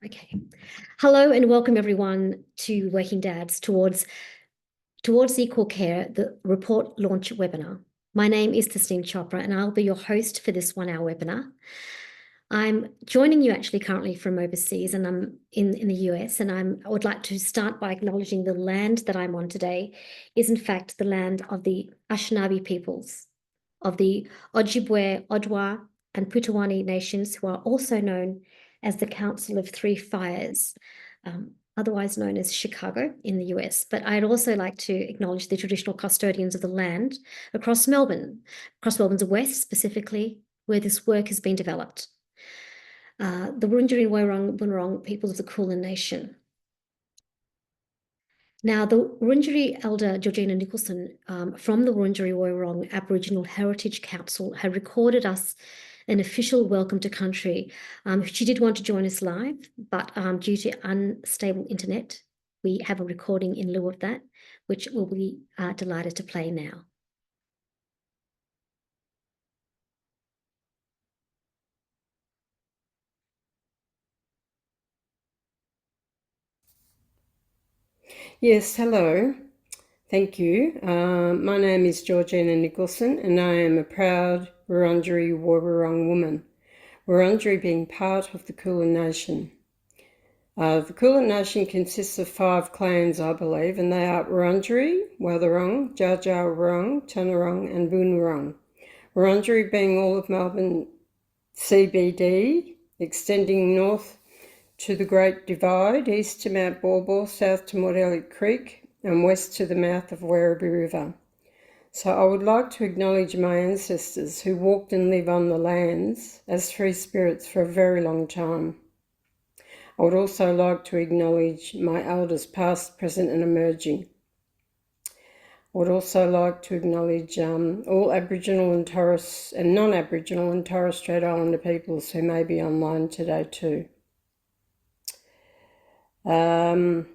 Okay. Hello and welcome everyone to Working Dads Towards Equal Care, the report launch webinar. My name is Tasneem Chopra and I'll be your host for this 1-hour webinar. I'm joining you actually currently from overseas and I'm in the US, and I would like to start by acknowledging the land that I'm on today is in fact the land of the Anishinaabe peoples of the Ojibwe, Ottawa and Putawani nations, who are also known as the Council of Three Fires, otherwise known as Chicago in the US. But I'd also like to acknowledge the traditional custodians of the land across Melbourne's west specifically, where this work has been developed. The Wurundjeri Woi-wurrung peoples of the Kulin Nation. Now, the Wurundjeri elder Georgina Nicholson from the Wurundjeri Woi-wurrung Aboriginal Heritage Council had recorded us an official welcome to country. She did want to join us live, but due to unstable internet, we have a recording in lieu of that, which we'll be delighted to play now. Yes, hello. Thank you. My name is Georgina Nicholson and I am a proud Wurundjeri Woi-wurrung woman, Wurundjeri being part of the Kulin Nation. The Kulin Nation consists of 5 clans, I believe, and they are Wurundjeri, Wathaurong, Dja Dja Wurrung, Tanarong and Boonwurrung. Wurundjeri being all of Melbourne CBD, extending north to the Great Divide, east to Mount Baw, south to Mordelli Creek, and west to the mouth of Werribee River. So I would like to acknowledge my ancestors who walked and lived on the lands as free spirits for a very long time. I would also like to acknowledge my elders past, present and emerging. I would also like to acknowledge all Aboriginal and Torres and non-Aboriginal and Torres Strait Islander peoples who may be online today too. I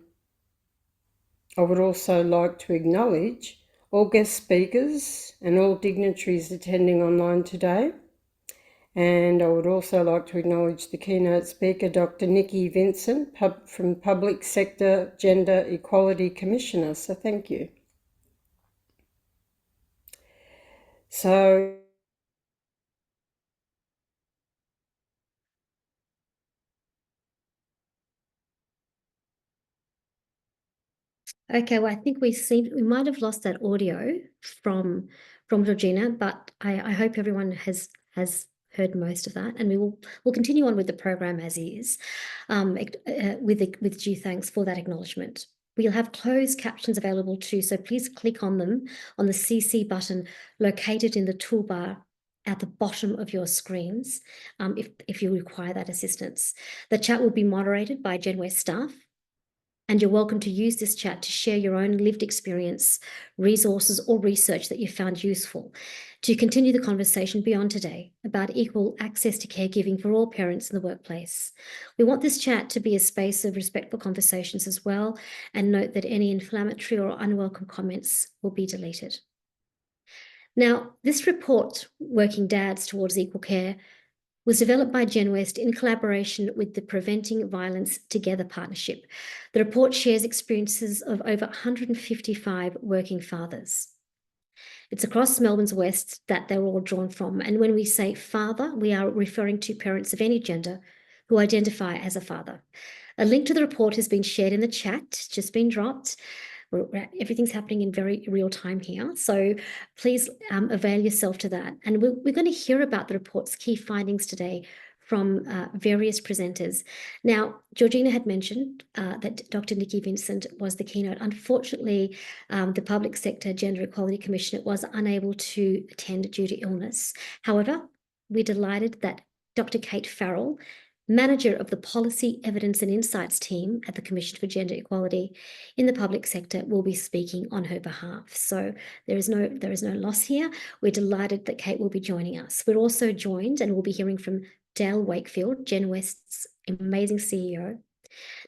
would also like to acknowledge all guest speakers and all dignitaries attending online today. And I would also like to acknowledge the keynote speaker, Dr. Nikki Vincent, from Public Sector Gender Equality Commissioner. So thank you. So Okay, well, I think we might have lost that audio from Georgina, but I hope everyone has heard most of that, and we'll continue on with the program as is, with due thanks for that acknowledgement. We'll have closed captions available too, so please click on them on the CC button located in the toolbar at the bottom of your screens, if you require that assistance. The chat will be moderated by GenWest staff, and you're welcome to use this chat to share your own lived experience, resources, or research that you found useful to continue the conversation beyond today about equal access to caregiving for all parents in the workplace. We want this chat to be a space of respectful conversations as well, and note that any inflammatory or unwelcome comments will be deleted. Now, this report, Working Dads Towards Equal Care, was developed by GenWest in collaboration with the Preventing Violence Together partnership. The report shares experiences of over 155 working fathers. It's across Melbourne's west that they're all drawn from. And when we say father, we are referring to parents of any gender who identify as a father. A link to the report has been shared in the chat, just been dropped. Everything's happening in very real time here. So please avail yourself to that. And we're going to hear about the report's key findings today from various presenters. Now, Georgina had mentioned that Dr. Nikki Vincent was the keynote. Unfortunately, the Public Sector Gender Equality Commissioner was unable to attend due to illness. However, we're delighted that Dr. Kate Farhall, Manager of the Policy, Evidence and Insights team at the Commission for Gender Equality in the public sector, will be speaking on her behalf. So there is no loss here. We're delighted that Kate will be joining us. We're also joined, and we'll be hearing from Dale Wakefield, GenWest's amazing CEO,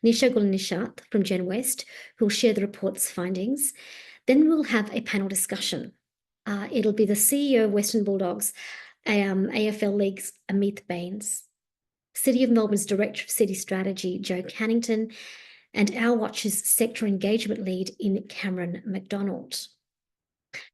Nisha Gulnishat from GenWest, who will share the report's findings. Then we'll have a panel discussion. It'll be the CEO of Western Bulldogs, AFL League's Amit Bains, City of Melbourne's Director of City Strategy, Joe Cannington, and Our Watch's Sector Engagement Lead in Cameron McDonald.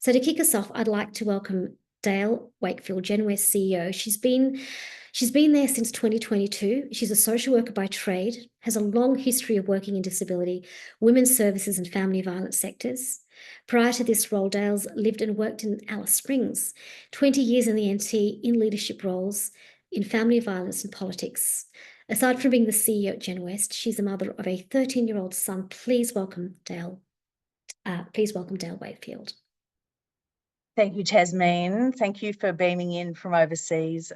So to kick us off, I'd like to welcome Dale Wakefield, GenWest CEO. She's been there since 2022. She's a social worker by trade, has a long history of working in disability, women's services and family violence sectors. Prior to this role, Dale's lived and worked in Alice Springs, 20 years in the NT in leadership roles in family violence and politics. Aside from being the CEO at GenWest, she's the mother of a 13-year-old son. Please welcome Dale Wakefield. Thank you, Tasneem. Thank you for beaming in from overseas.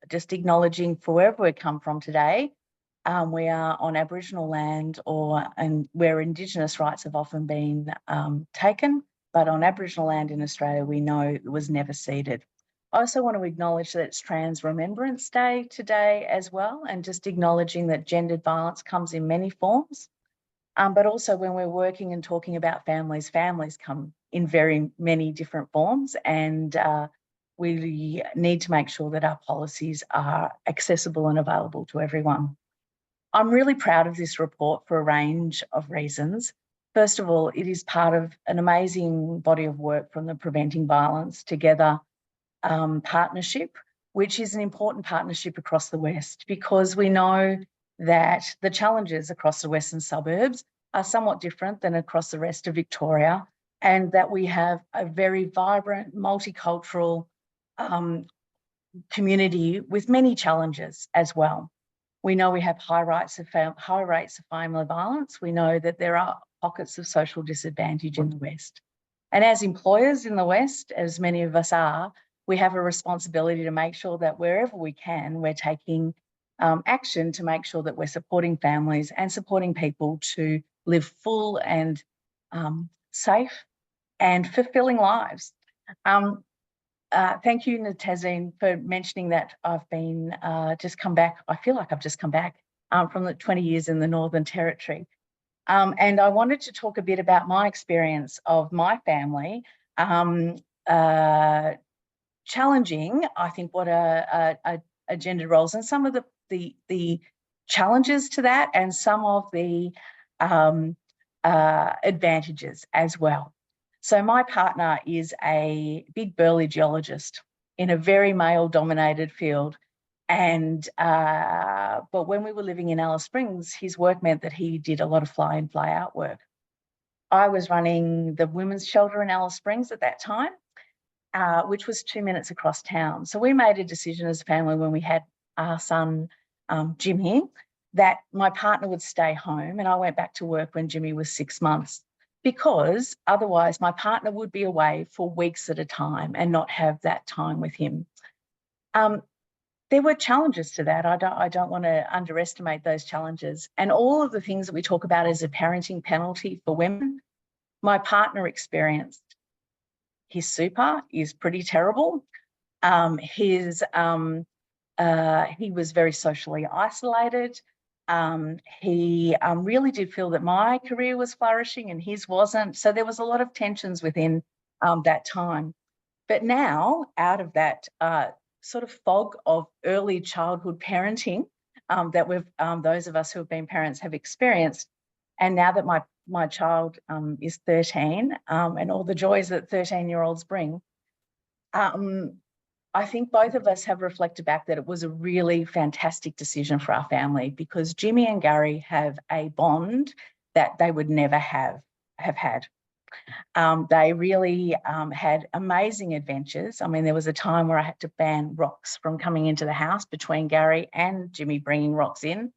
Just acknowledging for wherever we come from today, we are on Aboriginal land and where Indigenous rights have often been taken, but on Aboriginal land in Australia, we know it was never ceded. I also want to acknowledge that it's Trans Remembrance Day today as well, and just acknowledging that gendered violence comes in many forms. But also when we're working and talking about families come in very many different forms, and we need to make sure that our policies are accessible and available to everyone. I'm really proud of this report for a range of reasons. First of all, it is part of an amazing body of work from the Preventing Violence Together partnership, which is an important partnership across the West, because we know that the challenges across the western suburbs are somewhat different than across the rest of Victoria, and that we have a very vibrant, multicultural community with many challenges as well. We know we have high rates of family violence. We know that there are pockets of social disadvantage in the West. And as employers in the West, as many of us are, we have a responsibility to make sure that wherever we can, we're taking action to make sure that we're supporting families and supporting people to live full and safe and fulfilling lives. Thank you, Tasneem, for mentioning that I've been just come back. I feel like I've just come back from the 20 years in the Northern Territory. And I wanted to talk a bit about my experience of my family, challenging, I think, what are gendered roles and some of the challenges to that, and some of the advantages as well. So my partner is a big burly geologist in a very male-dominated field, and but when we were living in Alice Springs, his work meant that he did a lot of fly-in, fly-out work. I was running the women's shelter in Alice Springs at that time, which was 2 minutes across town. So we made a decision as a family when we had our son, Jimmy, that my partner would stay home and I went back to work when Jimmy was 6 months, because otherwise my partner would be away for weeks at a time and not have that time with him. There were challenges to that. I don't want to underestimate those challenges. And all of the things that we talk about as a parenting penalty for women, my partner experienced. His super is pretty terrible. He was very socially isolated. He really did feel that my career was flourishing and his wasn't. So there was a lot of tensions within that time. But now, out of that sort of fog of early childhood parenting that those of us who have been parents have experienced, and now that my child is 13 and all the joys that 13-year-olds bring, I think both of us have reflected back that it was a really fantastic decision for our family, because Jimmy and Gary have a bond that they would never have had. They really had amazing adventures. I mean, there was a time where I had to ban rocks from coming into the house between Gary and Jimmy bringing rocks in.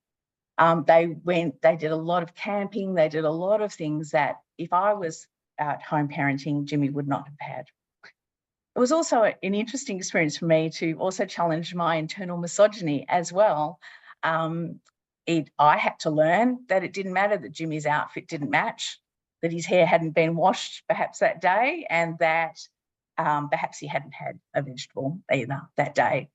They did a lot of camping. They did a lot of things that if I was at home parenting, Jimmy would not have had. It was also an interesting experience for me to also challenge my internal misogyny as well. I had to learn that it didn't matter that Jimmy's outfit didn't match, that his hair hadn't been washed perhaps that day, and that perhaps he hadn't had a vegetable either that day.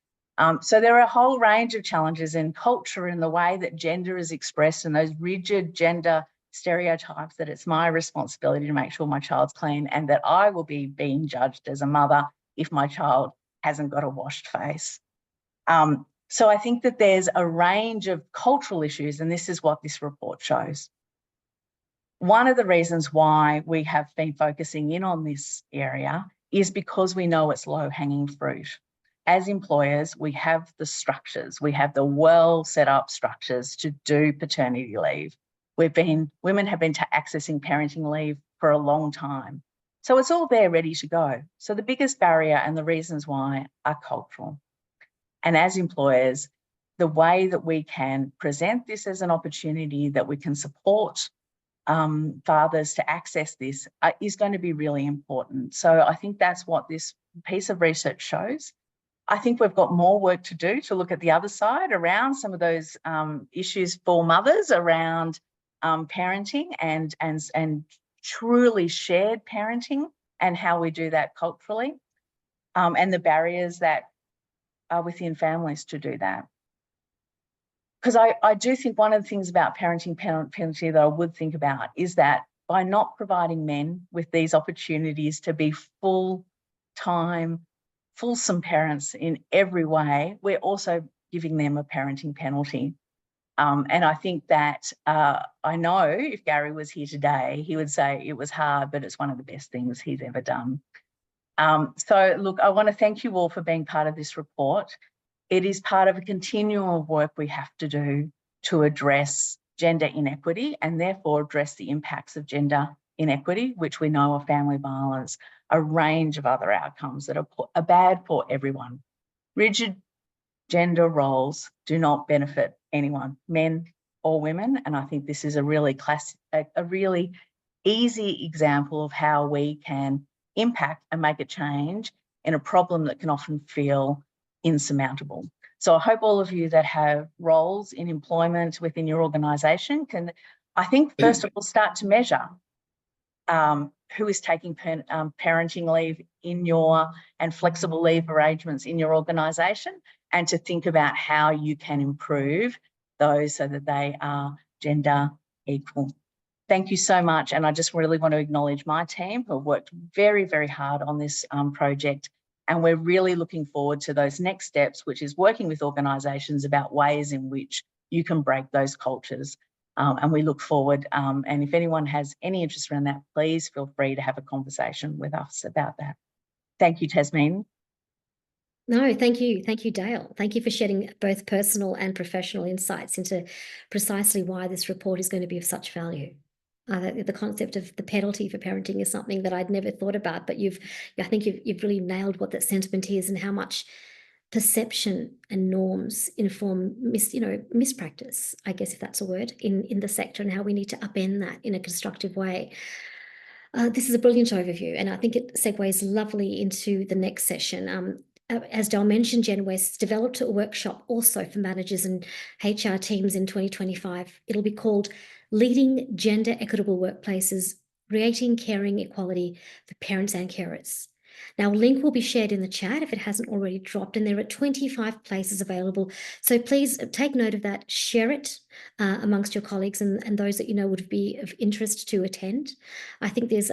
So there are a whole range of challenges in culture, in the way that gender is expressed, and those rigid gender stereotypes, that it's my responsibility to make sure my child's clean, and that I will be being judged as a mother if my child hasn't got a washed face. So I think that there's a range of cultural issues, and this is what this report shows. One of the reasons why we have been focusing in on this area is because we know it's low-hanging fruit. As employers, we have the structures, we have the well set up structures to do paternity leave. Women have been accessing parenting leave for a long time. So it's all there ready to go. So the biggest barrier and the reasons why are cultural. And as employers, the way that we can present this as an opportunity that we can support fathers to access this is going to be really important. So I think that's what this piece of research shows. I think we've got more work to do to look at the other side around some of those issues for mothers around parenting and truly shared parenting and how we do that culturally, and the barriers that are within families to do that. Because I do think one of the things about parenting penalty that I would think about is that by not providing men with these opportunities to be full-time, fulsome parents in every way, we're also giving them a parenting penalty. And I think that I know if Gary was here today, he would say it was hard, but it's one of the best things he's ever done. So look, I want to thank you all for being part of this report. It is part of a continuum of work we have to do to address gender inequity and therefore address the impacts of gender inequity, which we know are family violence, a range of other outcomes that are bad for everyone. Rigid gender roles do not benefit anyone, men or women, and I think this is a really easy example of how we can impact and make a change in a problem that can often feel insurmountable. So I hope all of you that have roles in employment within your organisation can, I think, first of all, start to measure who is taking parenting leave in and flexible leave arrangements in your organisation, and to think about how you can improve those so that they are gender equal. Thank you so much. And I just really want to acknowledge my team who have worked very, very hard on this project. And we're really looking forward to those next steps, which is working with organisations about ways in which you can break those cultures. And we look forward. And if anyone has any interest around that, please feel free to have a conversation with us about that. Thank you, Tasneem. No, thank you. Thank you, Dale. Thank you for shedding both personal and professional insights into precisely why this report is going to be of such value. The concept of the penalty for parenting is something that I'd never thought about, but I think you've really nailed what that sentiment is and how much perception and norms inform mispractice, I guess, if that's a word, in the sector, and how we need to upend that in a constructive way. This is a brilliant overview, and I think it segues lovely into the next session. As Dale mentioned, GenWest developed a workshop also for managers and HR teams in 2025. It'll be called Leading Gender Equitable Workplaces, Creating Caring Equality for Parents and Carers. Now, a link will be shared in the chat if it hasn't already dropped, and there are 25 places available. So please take note of that, share it amongst your colleagues and those that you know would be of interest to attend. I think there's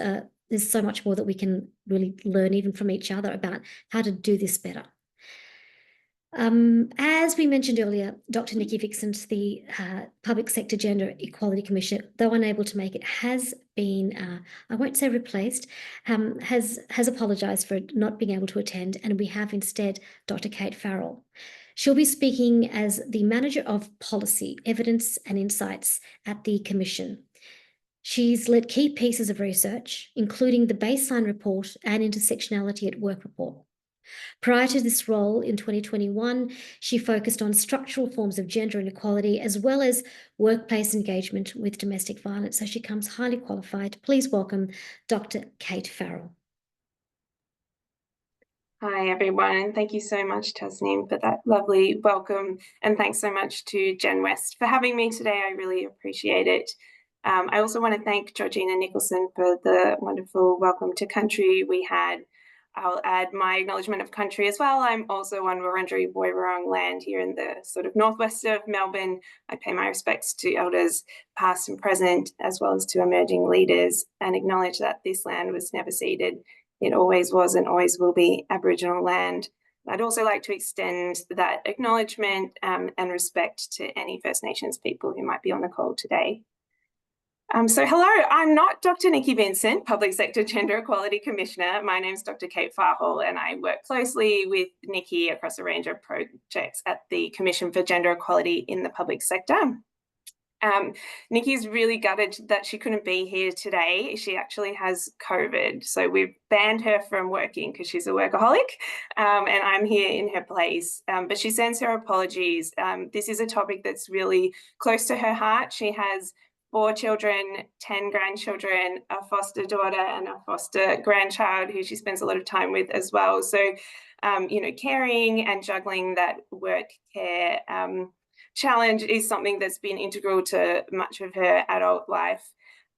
so much more that we can really learn even from each other about how to do this better. As we mentioned earlier, Dr. Nikki Vixen, the Public Sector Gender Equality Commissioner, though unable to make it, has been, I won't say replaced, has apologised for not being able to attend, and we have instead Dr. Kate Farrell. She'll be speaking as the Manager of Policy, Evidence and Insights at the Commission. She's led key pieces of research, including the baseline report and intersectionality at work report. Prior to this role in 2021, she focused on structural forms of gender inequality as well as workplace engagement with domestic violence. So she comes highly qualified. Please welcome Dr. Kate Farrell. Hi, everyone. Thank you so much, Tasneem, for that lovely welcome. And thanks so much to GenWest for having me today. I really appreciate it. I also want to thank Georgina Nicholson for the wonderful welcome to country we had. I'll add my acknowledgement of country as well. I'm also on Wurundjeri Woiwurrung land here in the sort of northwest of Melbourne. I pay my respects to elders past and present, as well as to emerging leaders, and acknowledge that this land was never ceded. It always was and always will be Aboriginal land. I'd also like to extend that acknowledgement and respect to any First Nations people who might be on the call today. So hello, I'm not Dr. Nikki Vincent, Public Sector Gender Equality Commissioner. My name's Dr. Kate Farhall, and I work closely with Nikki across a range of projects at the Commission for Gender Equality in the Public Sector. Nikki's really gutted that she couldn't be here today. She actually has COVID, so we've banned her from working because she's a workaholic, and I'm here in her place. But she sends her apologies. This is a topic that's really close to her heart. She has 4 children, 10 grandchildren, a foster daughter and a foster grandchild who she spends a lot of time with as well. So, you know, caring and juggling that work care challenge is something that's been integral to much of her adult life.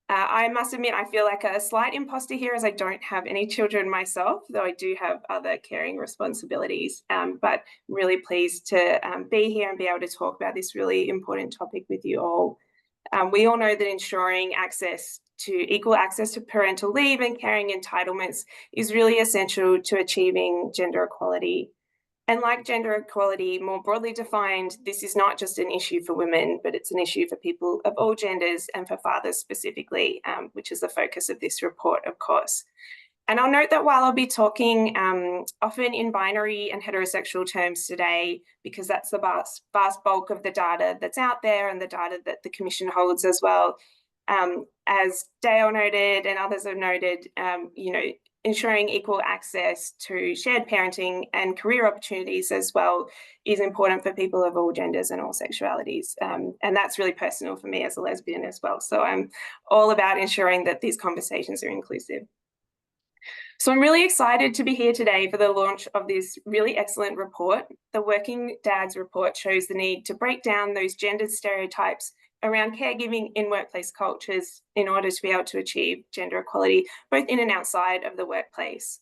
I must admit, I feel like a slight imposter here as I don't have any children myself, though I do have other caring responsibilities, but really pleased to be here and be able to talk about this really important topic with you all. We all know that ensuring equal access to parental leave and caring entitlements is really essential to achieving gender equality. And like gender equality, more broadly defined, this is not just an issue for women, but it's an issue for people of all genders and for fathers specifically, which is the focus of this report, of course. And I'll note that while I'll be talking often in binary and heterosexual terms today, because that's the vast bulk of the data that's out there and the data that the Commission holds as well, as Dale noted and others have noted, you know, ensuring equal access to shared parenting and career opportunities as well is important for people of all genders and all sexualities. And that's really personal for me as a lesbian as well. So I'm all about ensuring that these conversations are inclusive. So I'm really excited to be here today for the launch of this really excellent report. The Working Dads report shows the need to break down those gendered stereotypes around caregiving in workplace cultures in order to be able to achieve gender equality, both in and outside of the workplace.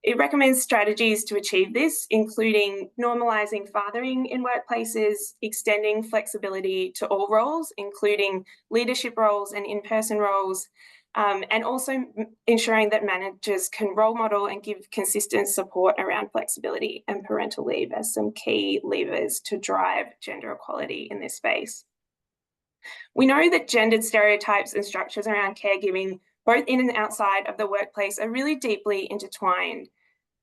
It recommends strategies to achieve this, including normalising fathering in workplaces, extending flexibility to all roles, including leadership roles and in-person roles, and also ensuring that managers can role model and give consistent support around flexibility and parental leave as some key levers to drive gender equality in this space. We know that gendered stereotypes and structures around caregiving, both in and outside of the workplace, are really deeply intertwined.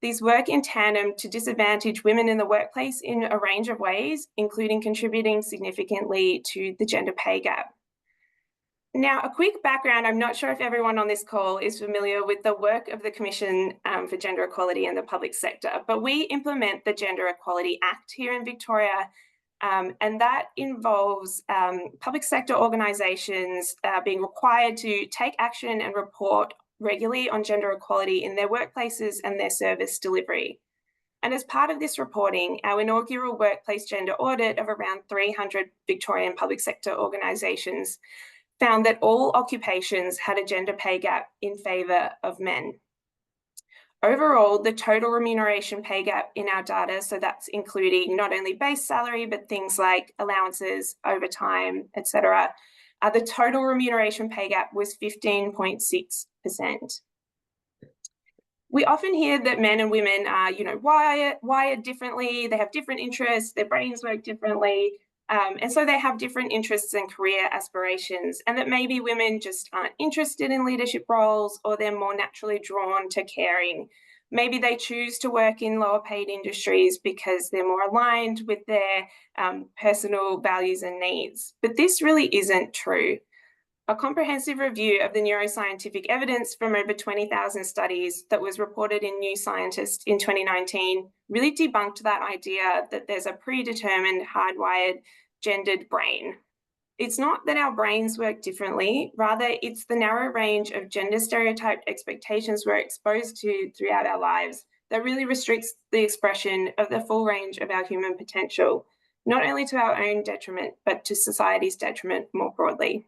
These work in tandem to disadvantage women in the workplace in a range of ways, including contributing significantly to the gender pay gap. Now, a quick background, I'm not sure if everyone on this call is familiar with the work of the Commission for Gender Equality in the Public Sector, but we implement the Gender Equality Act here in Victoria, and that involves public sector organisations being required to take action and report regularly on gender equality in their workplaces and their service delivery. And as part of this reporting, our inaugural workplace gender audit of around 300 Victorian public sector organisations found that all occupations had a gender pay gap in favour of men. Overall, the total remuneration pay gap in our data, so that's including not only base salary, but things like allowances, overtime, etc. The total remuneration pay gap was 15.6%. We often hear that men and women are, you know, wired differently, they have different interests, their brains work differently, and so they have different interests and career aspirations, and that maybe women just aren't interested in leadership roles, or they're more naturally drawn to caring. Maybe they choose to work in lower paid industries because they're more aligned with their personal values and needs. But this really isn't true. A comprehensive review of the neuroscientific evidence from over 20,000 studies that was reported in New Scientist in 2019 really debunked that idea that there's a predetermined, hardwired, gendered brain. It's not that our brains work differently, rather it's the narrow range of gender stereotyped expectations we're exposed to throughout our lives that really restricts the expression of the full range of our human potential, not only to our own detriment, but to society's detriment more broadly.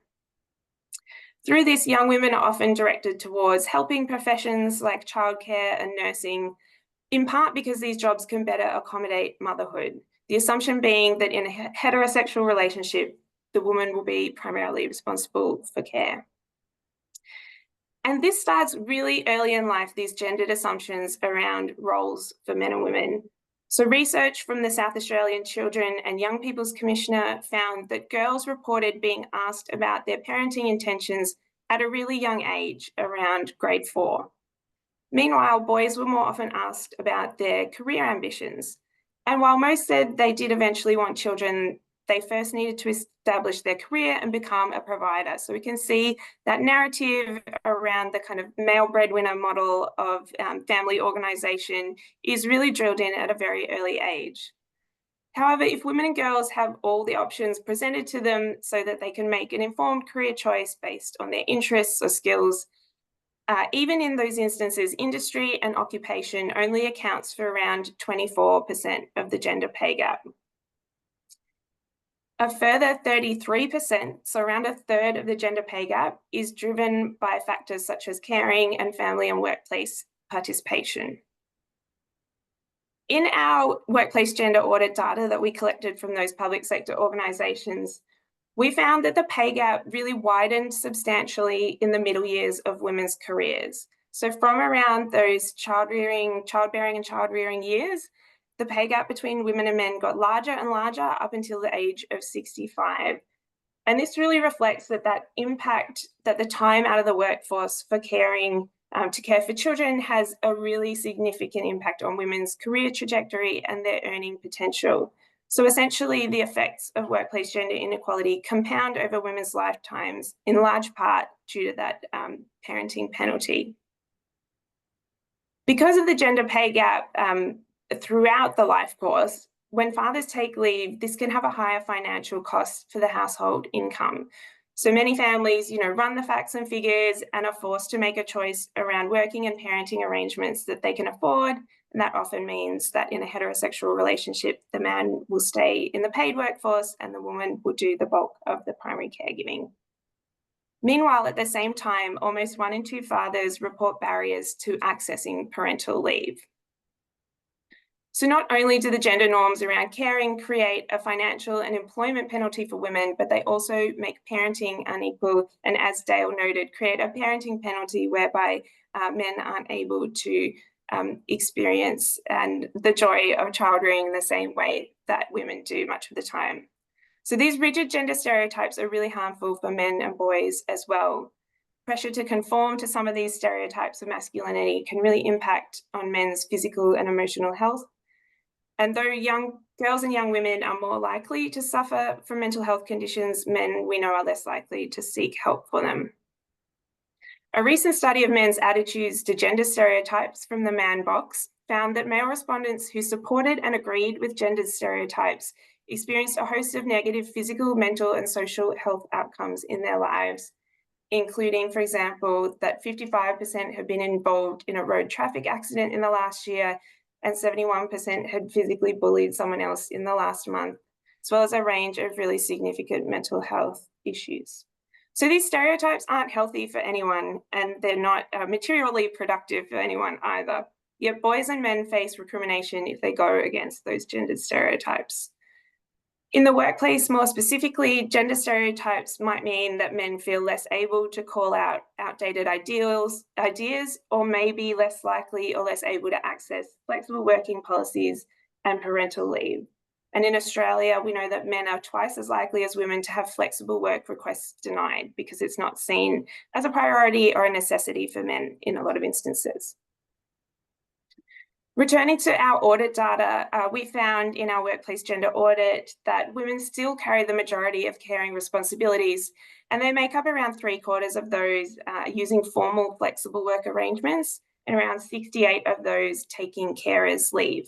Through this, young women are often directed towards helping professions like childcare and nursing, in part because these jobs can better accommodate motherhood, the assumption being that in a heterosexual relationship, the woman will be primarily responsible for care. And this starts really early in life, these gendered assumptions around roles for men and women. So research from the South Australian Children and Young People's Commissioner found that girls reported being asked about their parenting intentions at a really young age, around grade 4. Meanwhile, boys were more often asked about their career ambitions. And while most said they did eventually want children, they first needed to establish their career and become a provider. So we can see that narrative around the kind of male breadwinner model of family organisation is really drilled in at a very early age. However, if women and girls have all the options presented to them so that they can make an informed career choice based on their interests or skills, even in those instances, industry and occupation only accounts for around 24% of the gender pay gap. A further 33%, so around a third of the gender pay gap, is driven by factors such as caring and family and workplace participation. In our workplace gender audit data that we collected from those public sector organisations, we found that the pay gap really widened substantially in the middle years of women's careers. So from around those childbearing and child-rearing years, the pay gap between women and men got larger and larger up until the age of 65. And this really reflects that impact, that the time out of the workforce for caring to care for children has a really significant impact on women's career trajectory and their earning potential. So essentially, the effects of workplace gender inequality compound over women's lifetimes, in large part due to that parenting penalty. Because of the gender pay gap throughout the life course, when fathers take leave, this can have a higher financial cost for the household income. So many families, run the facts and figures and are forced to make a choice around working and parenting arrangements that they can afford. And that often means that in a heterosexual relationship, the man will stay in the paid workforce and the woman will do the bulk of the primary caregiving. Meanwhile, at the same time, almost 1 in 2 fathers report barriers to accessing parental leave. So not only do the gender norms around caring create a financial and employment penalty for women, but they also make parenting unequal, and as Dale noted, create a parenting penalty whereby men aren't able to experience and the joy of child rearing in the same way that women do much of the time. So these rigid gender stereotypes are really harmful for men and boys as well. Pressure to conform to some of these stereotypes of masculinity can really impact on men's physical and emotional health. And though young girls and young women are more likely to suffer from mental health conditions, men we know are less likely to seek help for them. A recent study of men's attitudes to gender stereotypes from the Man Box found that male respondents who supported and agreed with gendered stereotypes experienced a host of negative physical, mental, and social health outcomes in their lives, including, for example, that 55% had been involved in a road traffic accident in the last year, and 71% had physically bullied someone else in the last month, as well as a range of really significant mental health issues. So these stereotypes aren't healthy for anyone, and they're not materially productive for anyone either. Yet boys and men face recrimination if they go against those gendered stereotypes. In the workplace, more specifically, gender stereotypes might mean that men feel less able to call out outdated ideas, or maybe less likely or less able to access flexible working policies and parental leave. And in Australia, we know that men are twice as likely as women to have flexible work requests denied because it's not seen as a priority or a necessity for men in a lot of instances. Returning to our audit data, we found in our workplace gender audit that women still carry the majority of caring responsibilities, and they make up around 3/4 of those using formal flexible work arrangements, and around 68 of those taking carers leave.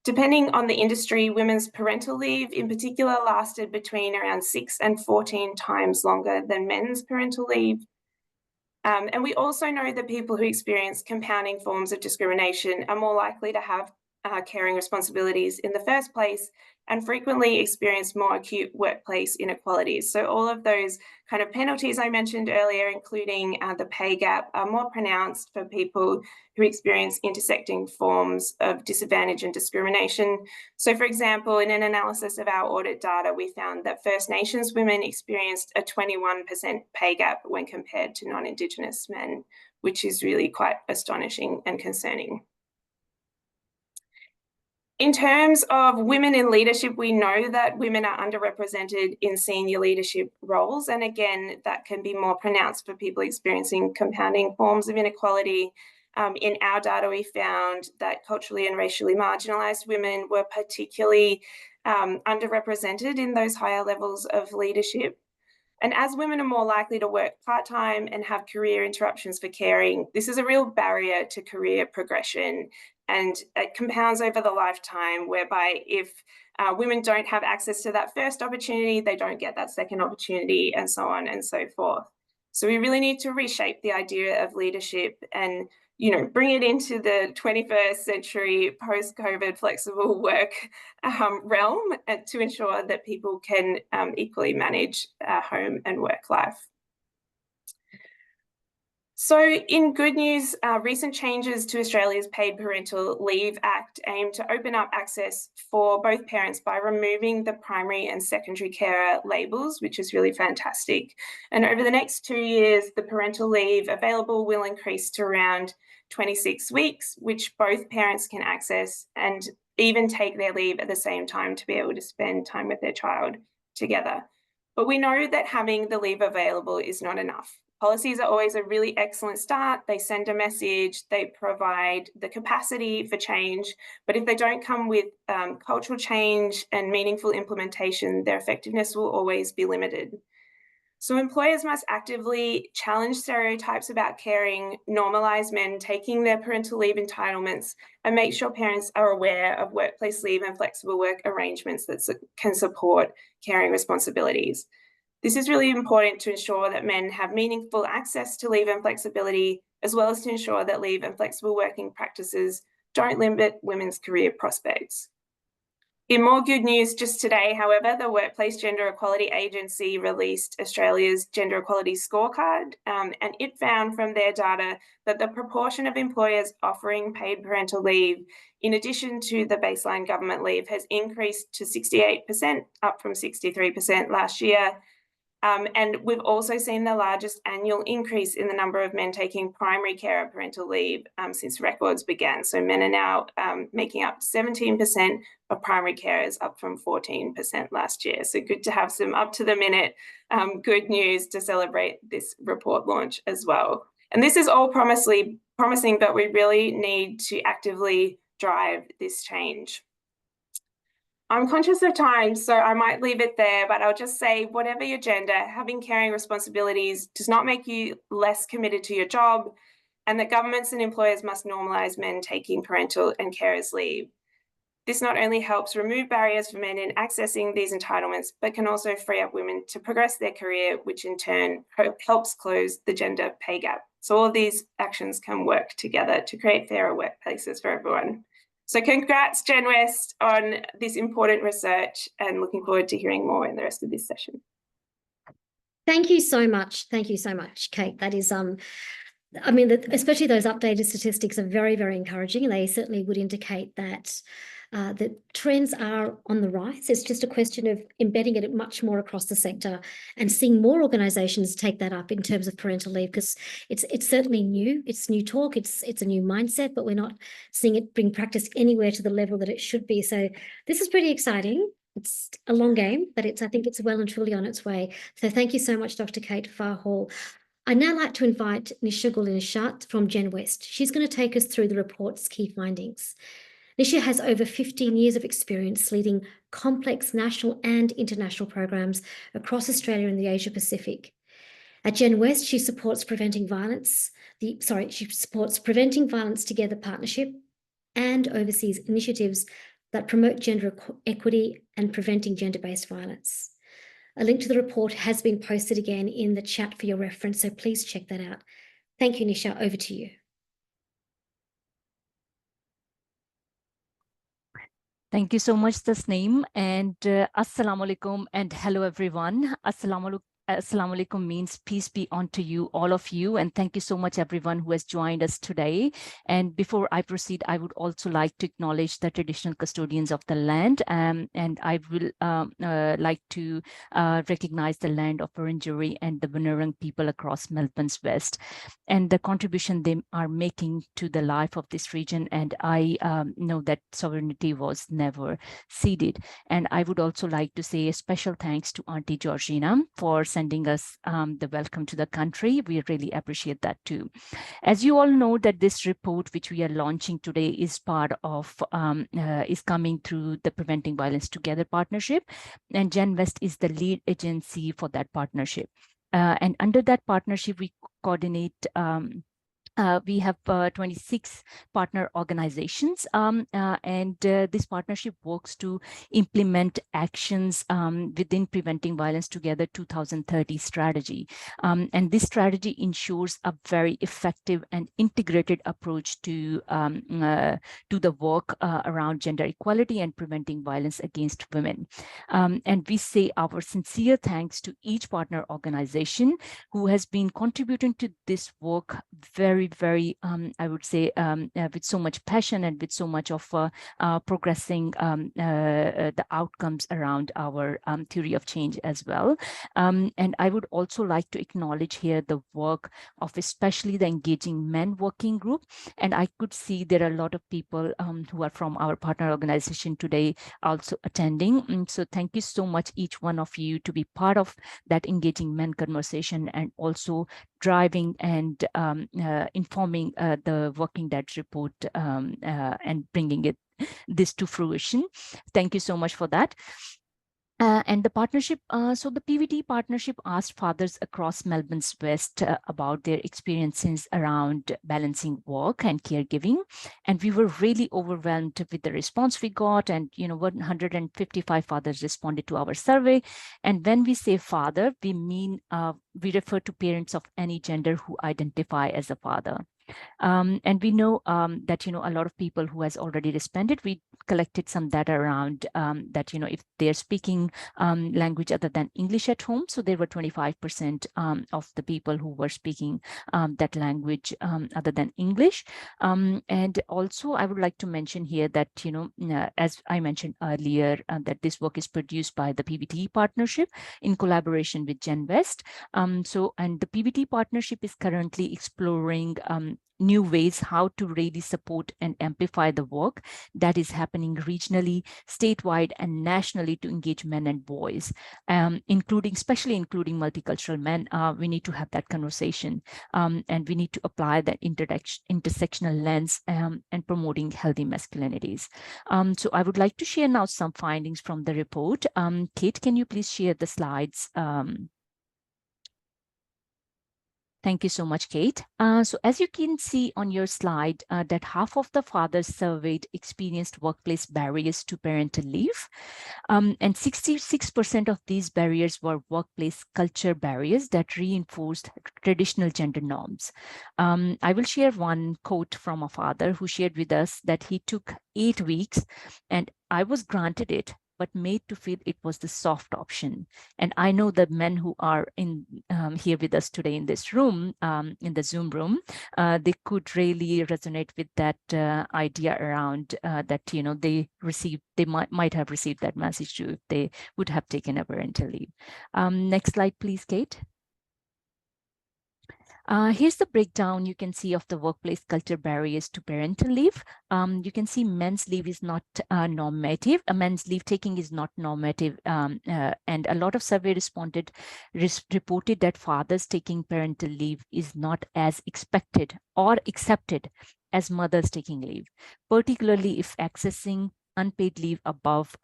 Depending on the industry, women's parental leave in particular lasted between around 6 and 14 times longer than men's parental leave. And we also know that people who experience compounding forms of discrimination are more likely to have caring responsibilities in the first place and frequently experience more acute workplace inequalities. So all of those kind of penalties I mentioned earlier, including the pay gap, are more pronounced for people who experience intersecting forms of disadvantage and discrimination. So for example, in an analysis of our audit data, we found that First Nations women experienced a 21% pay gap when compared to non-Indigenous men, which is really quite astonishing and concerning. In terms of women in leadership, we know that women are underrepresented in senior leadership roles. And again, that can be more pronounced for people experiencing compounding forms of inequality. In our data, we found that culturally and racially marginalised women were particularly underrepresented in those higher levels of leadership. And as women are more likely to work part-time and have career interruptions for caring, this is a real barrier to career progression. And it compounds over the lifetime, whereby if women don't have access to that first opportunity, they don't get that second opportunity, and so on and so forth. So we really need to reshape the idea of leadership and bring it into the 21st century post-COVID flexible work realm to ensure that people can equally manage home and work life. So in good news, recent changes to Australia's Paid Parental Leave Act aim to open up access for both parents by removing the primary and secondary carer labels, which is really fantastic. And over the next 2 years, the parental leave available will increase to around 26 weeks, which both parents can access and even take their leave at the same time to be able to spend time with their child together. But we know that having the leave available is not enough. Policies are always a really excellent start. They send a message, they provide the capacity for change, but if they don't come with cultural change and meaningful implementation, their effectiveness will always be limited. So employers must actively challenge stereotypes about caring, normalise men taking their parental leave entitlements, and make sure parents are aware of workplace leave and flexible work arrangements that can support caring responsibilities. This is really important to ensure that men have meaningful access to leave and flexibility, as well as to ensure that leave and flexible working practices don't limit women's career prospects. In more good news, just today, however, the Workplace Gender Equality Agency released Australia's Gender Equality Scorecard, and it found from their data that the proportion of employers offering paid parental leave, in addition to the baseline government leave, has increased to 68%, up from 63% last year. And we've also seen the largest annual increase in the number of men taking primary care of parental leave since records began. So men are now making up 17% of primary carers, up from 14% last year. So good to have some up-to-the-minute good news to celebrate this report launch as well. And this is all promising, but we really need to actively drive this change. I'm conscious of time, so I might leave it there, but I'll just say, whatever your gender, having caring responsibilities does not make you less committed to your job, and that governments and employers must normalise men taking parental and carers leave. This not only helps remove barriers for men in accessing these entitlements, but can also free up women to progress their career, which in turn helps close the gender pay gap. So all of these actions can work together to create fairer workplaces for everyone. So congrats, GenWest, on this important research, and looking forward to hearing more in the rest of this session. Thank you so much. Thank you so much, Kate. That is, I mean, especially those updated statistics are very, very encouraging, and they certainly would indicate that the trends are on the rise. It's just a question of embedding it much more across the sector and seeing more organisations take that up in terms of parental leave, because it's certainly new. It's new talk. It's a new mindset, but we're not seeing it bring practice anywhere to the level that it should be. So this is pretty exciting. It's a long game, but I think it's well and truly on its way. So thank you so much, Dr. Kate Farhall. I'd now like to invite Nisha Gulinishat from GenWest. She's going to take us through the report's key findings. Nisha has over 15 years of experience leading complex national and international programs across Australia and the Asia Pacific. At GenWest, she supports Preventing Violence Together partnership and oversees initiatives that promote gender equity and preventing gender-based violence. A link to the report has been posted again in the chat for your reference, so please check that out. Thank you, Nisha. Over to you. Thank you so much, Tasneem, and Assalamu alaikum and hello everyone. Assalamu Assalamu alaikum means peace be unto you, all of you. And thank you so much, everyone who has joined us today. And before I proceed, I would also like to acknowledge the traditional custodians of the land. And I will like to recognize the land of Wurundjeri and the Bunurong people across Melbourne's West and the contribution they are making to the life of this region. And I know that sovereignty was never ceded. And I would also like to say a special thanks to Auntie Georgina for sending us the welcome to the country. We really appreciate that too. As you all know that this report, which we are launching today, is part of, is coming through the Preventing Violence Together partnership. And GenWest is the lead agency for that partnership. And under that partnership, we coordinate we have 26 partner organizations, and this partnership works to implement actions within Preventing Violence Together 2030 strategy. And this strategy ensures a very effective and integrated approach to the work around gender equality and preventing violence against women. And we say our sincere thanks to each partner organization who has been contributing to this work very, I would say, with so much passion and with so much of progressing the outcomes around our theory of change as well. And I would also like to acknowledge here the work of especially the Engaging Men Working Group. And I could see there are a lot of people who are from our partner organization today also attending. So thank you so much, each one of you, to be part of that Engaging Men conversation and also driving and informing the Working Dead report and bringing this to fruition. Thank you so much for that. And the partnership, so the PVT partnership asked fathers across Melbourne's West about their experiences around balancing work and caregiving. And we were really overwhelmed with the response we got. And, 155 fathers responded to our survey. And when we say father, we mean, we refer to parents of any gender who identify as a father. And we know that, a lot of people who has already responded, we collected some data around that, if they're speaking language other than English at home. So there were 25% of the people who were speaking that language other than English. And also I would like to mention here that, as I mentioned earlier, that this work is produced by the PVT partnership in collaboration with GenWest. And the PVT partnership is currently exploring new ways how to really support and amplify the work that is happening regionally, statewide, and nationally to engage men and boys, especially including multicultural men. We need to have that conversation, and we need to apply that intersectional lens and promoting healthy masculinities. So I would like to share now some findings from the report. Kate, can you please share the slides? Thank you so much, Kate. So as you can see on your slide, that half of the fathers surveyed experienced workplace barriers to parental leave. And 66% of these barriers were workplace culture barriers that reinforced traditional gender norms. I will share one quote from a father who shared with us that he took 8 weeks and I was granted it, but made to feel it was the soft option. And I know the men who are in here with us today in this room, in the Zoom room, they could really resonate with that idea around that, they might have received that message too if they would have taken a parental leave. Next slide, please, Kate. Here's the breakdown you can see of the workplace culture barriers to parental leave. You can see men's leave is not normative. A men's leave taking is not normative. And a lot of survey reported that fathers taking parental leave is not as expected or accepted as mothers taking leave, particularly if accessing unpaid leave above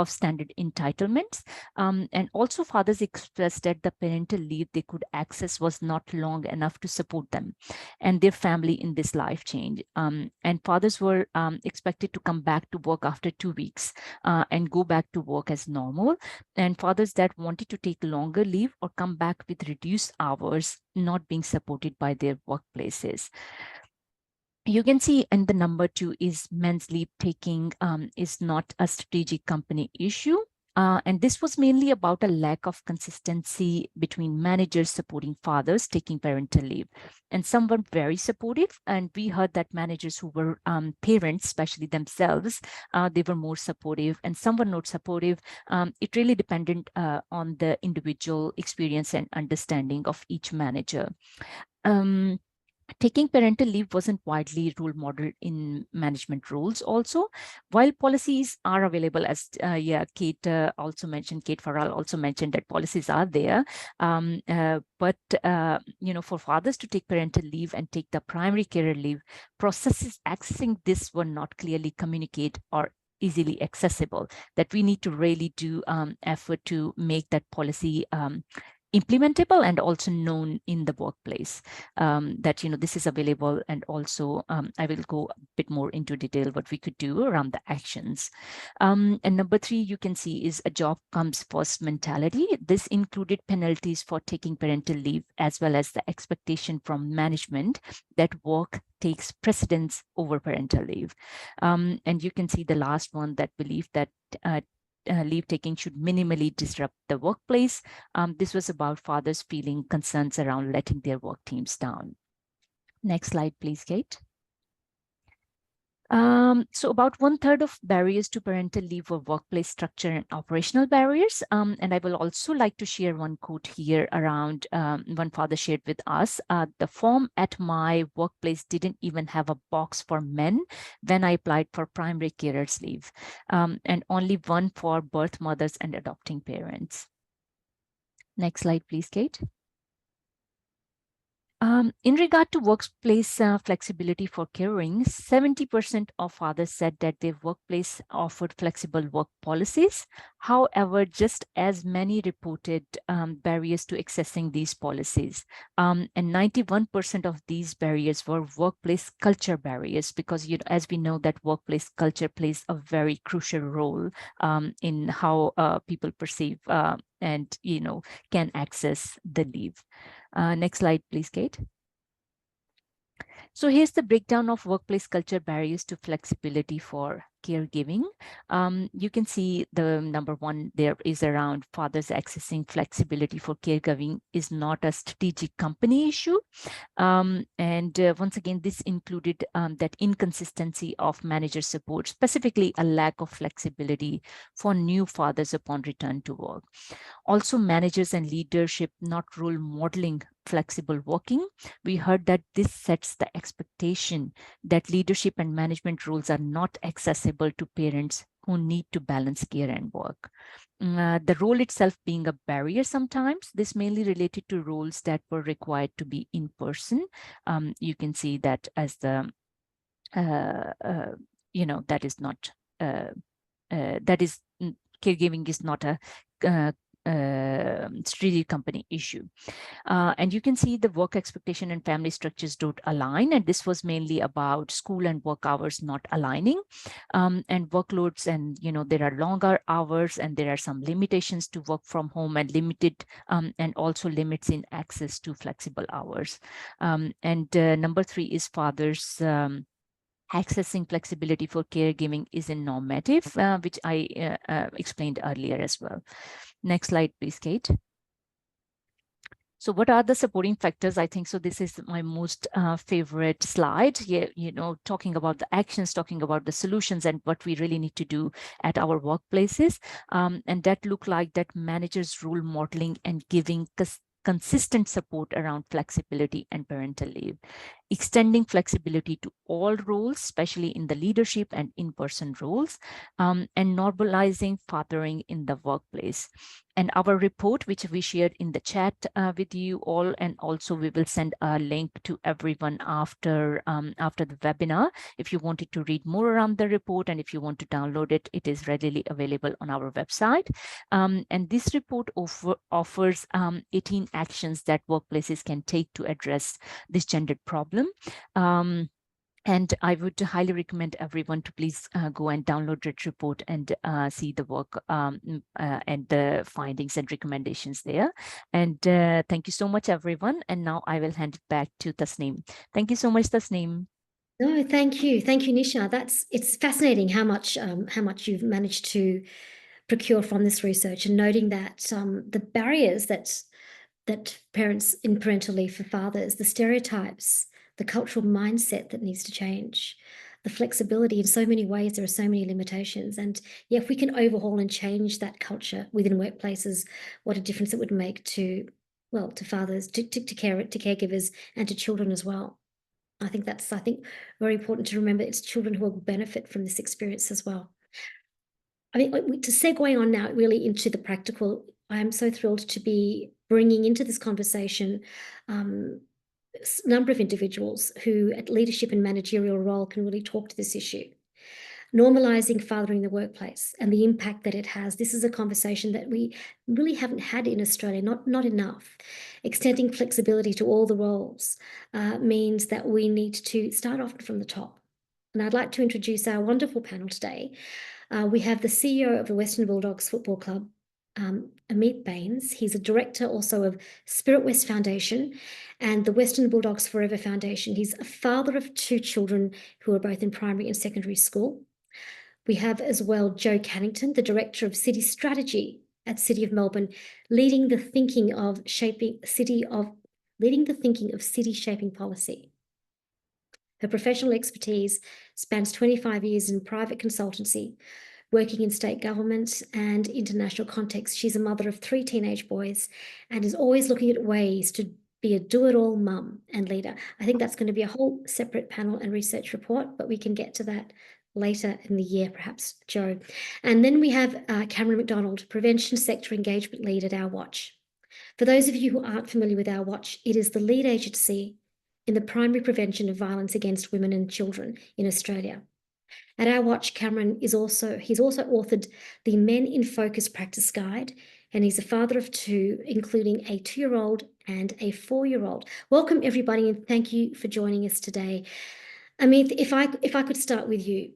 standard entitlements. And also fathers expressed that the parental leave they could access was not long enough to support them and their family in this life change. And fathers were expected to come back to work after 2 weeks and go back to work as normal. And fathers that wanted to take longer leave or come back with reduced hours not being supported by their workplaces. You can see in the number 2 is men's leave taking is not a strategic company issue. And this was mainly about a lack of consistency between managers supporting fathers taking parental leave. And some were very supportive, and we heard that managers who were parents, especially themselves, they were more supportive, and some were not supportive. It really depended on the individual experience and understanding of each manager. Taking parental leave wasn't widely role modeled in management roles also. While policies are available, as Kate Farhall also mentioned that policies are there, but for fathers to take parental leave and take the primary care leave, processes accessing this were not clearly communicated or easily accessible, that we need to really do effort to make that policy implementable and also known in the workplace, that this is available. And also I will go a bit more into detail what we could do around the actions. And number 3, you can see, is a job comes first mentality. This included penalties for taking parental leave, as well as the expectation from management that work takes precedence over parental leave. And you can see the last one, that belief that leave taking should minimally disrupt the workplace. This was about fathers feeling concerns around letting their work teams down. Next slide, please, Kate. So about 1/3 of barriers to parental leave were workplace structure and operational barriers. And I will also like to share one quote here around one father shared with us. The form at my workplace didn't even have a box for men when I applied for primary carers leave, and only one for birth mothers and adopting parents. Next slide, please, Kate. In regard to workplace flexibility for caring, 70% of fathers said that their workplace offered flexible work policies. However, just as many reported barriers to accessing these policies. And 91% of these barriers were workplace culture barriers, because as we know that workplace culture plays a very crucial role in how people perceive and can access the leave. Next slide, please, Kate. So here's the breakdown of workplace culture barriers to flexibility for caregiving. You can see the number 1 there is around fathers accessing flexibility for caregiving is not a strategic company issue. And once again, this included that inconsistency of manager support, specifically a lack of flexibility for new fathers upon return to work. Also, managers and leadership not role modeling flexible working. We heard that this sets the expectation that leadership and management roles are not accessible to parents who need to balance care and work. The role itself being a barrier sometimes. This mainly related to roles that were required to be in person. You can see that as the, that is not, caregiving is not a strategic company issue. And you can see the work expectation and family structures don't align. And this was mainly about school and work hours not aligning, and workloads. And, there are longer hours, and there are some limitations to work from home, and limited and also limits in access to flexible hours. And number 3 is fathers accessing flexibility for caregiving is in normative, which I explained earlier as well. Next slide, please, Kate. So what are the supporting factors? I think so. This is my most favorite slide. Yeah, talking about the actions, talking about the solutions, and what we really need to do at our workplaces. And that look like that managers' role modeling and giving consistent support around flexibility and parental leave, extending flexibility to all roles, especially in the leadership and in-person roles, and normalizing fathering in the workplace. And our report, which we shared in the chat with you all, and also we will send a link to everyone after the webinar. If you wanted to read more around the report, and if you want to download it, it is readily available on our website. And this report offers 18 actions that workplaces can take to address this gendered problem. And I would highly recommend everyone to please go and download that report and see the work and the findings and recommendations there. And thank you so much, everyone. And now I will hand it back to Tasneem. Thank you so much, Tasneem. No, thank you, Nisha. It's fascinating how much you've managed to procure from this research, and noting that the barriers that parents in parental leave for fathers, the stereotypes, the cultural mindset that needs to change, the flexibility. In so many ways, there are so many limitations. And yeah, if we can overhaul and change that culture within workplaces, what a difference it would make to, well, to fathers, to caregivers, and to children as well. I think that's, very important to remember. It's children who will benefit from this experience as well. I mean, to segue on now really into the practical, I am so thrilled to be bringing into this conversation a number of individuals who at leadership and managerial role can really talk to this issue. Normalizing fathering in the workplace and the impact that it has. This is a conversation that we really haven't had in Australia, not enough. Extending flexibility to all the roles means that we need to start off from the top. And I'd like to introduce our wonderful panel today. We have the CEO of the Western Bulldogs Football Club, Amit Baines. He's a director also of Spirit West Foundation and the Western Bulldogs Forever Foundation. He's a father of 2 children who are both in primary and secondary school. We have as well Joe Cannington, the director of City Strategy at City of Melbourne, leading the thinking of city shaping policy. Her professional expertise spans 25 years in private consultancy, working in state government and international contexts. She's a mother of 3 teenage boys and is always looking at ways to be a do-it-all mum and leader. I think that's going to be a whole separate panel and research report, but we can get to that later in the year, perhaps, Joe. And then we have Cameron McDonald, Prevention Sector Engagement Lead at Our Watch. For those of you who aren't familiar with Our Watch, it is the lead agency in the primary prevention of violence against women and children in Australia. At Our Watch, Cameron he's also authored the Men in Focus Practice Guide, and he's a father of 2, including a 2-year-old and a 4-year-old. Welcome, everybody, and thank you for joining us today. Amit, if I could start with you.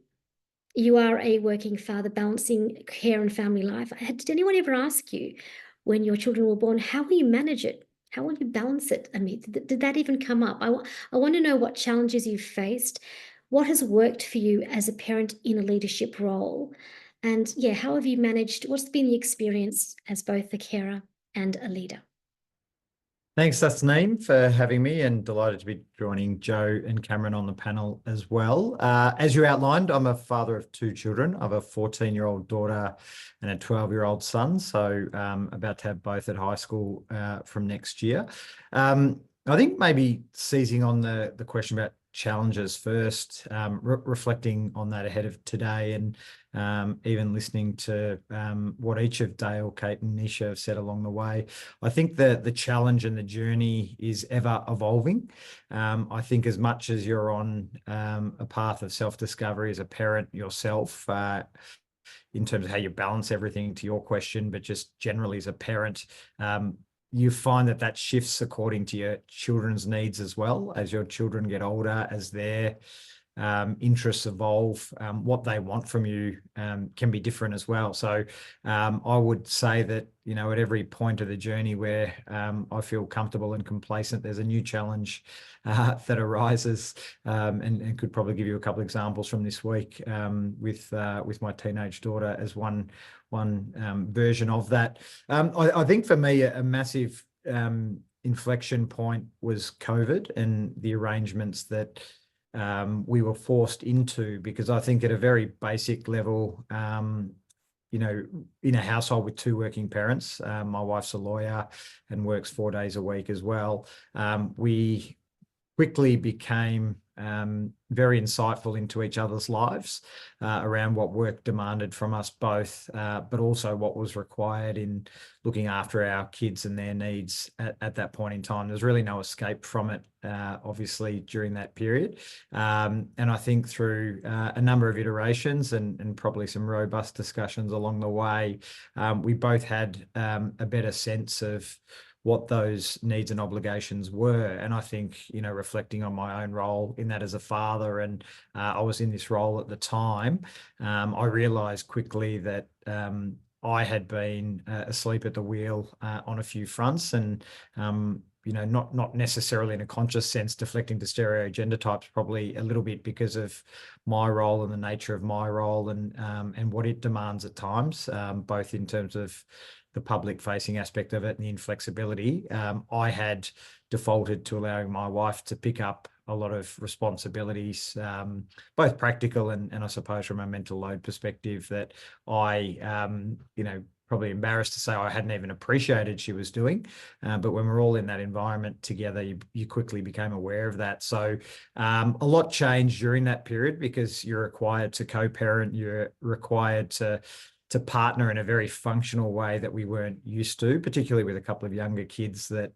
You are a working father balancing care and family life. Did anyone ever ask you when your children were born, how will you manage it? How will you balance it, Amit? Did that even come up? I want to know what challenges you've faced. What has worked for you as a parent in a leadership role? And yeah, how have you managed? What's been the experience as both a carer and a leader? Thanks, Tasneem, for having me, and delighted to be joining Joe and Cameron on the panel as well. As you outlined, I'm a father of 2 children. I have a 14-year-old daughter and a 12-year-old son, so about to have both at high school from next year. I think maybe seizing on the question about challenges first, reflecting on that ahead of today, and even listening to what each of Dale, Kate and Nisha have said along the way. I think that the challenge and the journey is ever evolving. I think as much as you're on a path of self-discovery as a parent yourself, in terms of how you balance everything, to your question, but just generally as a parent, you find that shifts according to your children's needs as well. As your children get older, as their interests evolve, what they want from you can be different as well. So I would say that, at every point of the journey where I feel comfortable and complacent, there's a new challenge that arises, and could probably give you a couple of examples from this week with my teenage daughter as one version of that. I think for me, a massive inflection point was COVID and the arrangements that we were forced into, because I think at a very basic level, in a household with 2 working parents, my wife's a lawyer and works 4 days a week as well. We quickly became very insightful into each other's lives around what work demanded from us both, but also what was required in looking after our kids and their needs at that point in time. There's really no escape from it, obviously, during that period. And I think through a number of iterations and probably some robust discussions along the way, we both had a better sense of what those needs and obligations were. And I think, reflecting on my own role in that as a father, and I was in this role at the time, I realized quickly that I had been asleep at the wheel on a few fronts, and not necessarily in a conscious sense deflecting to stereo gender types, probably a little bit because of my role and the nature of my role and what it demands at times, both in terms of the public facing aspect of it and the inflexibility. I had defaulted to allowing my wife to pick up a lot of responsibilities, both practical and I suppose from a mental load perspective, that I, probably embarrassed to say I hadn't even appreciated she was doing. But when we're all in that environment together, you quickly became aware of that. So a lot changed during that period because you're required to co-parent, you're required to partner in a very functional way that we weren't used to, particularly with a couple of younger kids that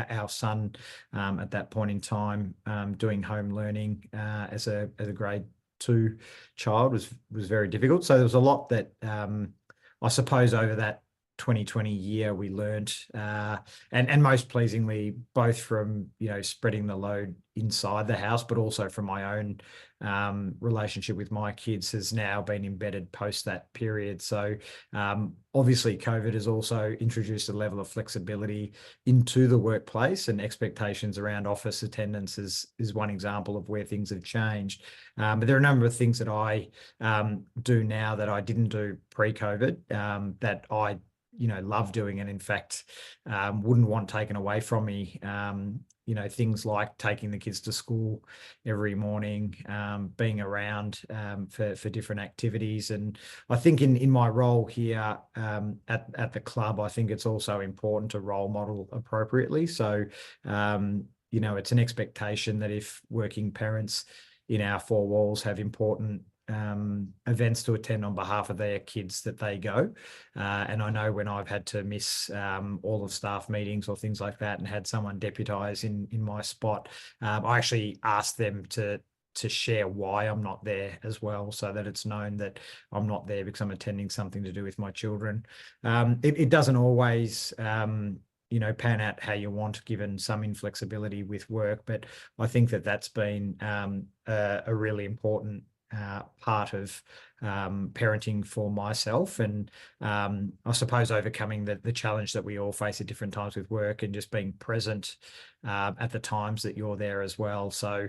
our son at that point in time doing home learning as a grade 2 child was very difficult. So there was a lot that I suppose over that 2020 year we learned, and most pleasingly, both from spreading the load inside the house, but also from my own relationship with my kids has now been embedded post that period. So obviously COVID has also introduced a level of flexibility into the workplace, and expectations around office attendance is one example of where things have changed. But there are a number of things that I do now that I didn't do pre-COVID, that I love doing, and in fact wouldn't want taken away from me. Things like taking the kids to school every morning, being around for different activities. And I think in my role here at the club, I think it's also important to role model appropriately. So it's an expectation that if working parents in our 4 walls have important events to attend on behalf of their kids, that they go. And I know when I've had to miss all of staff meetings or things like that and had someone deputise in my spot, I actually asked them to share why I'm not there as well, so that it's known that I'm not there because I'm attending something to do with my children. It doesn't always pan out how you want, given some inflexibility with work, but I think that's been a really important part of parenting for myself, and I suppose overcoming the challenge that we all face at different times with work, and just being present at the times that you're there as well. So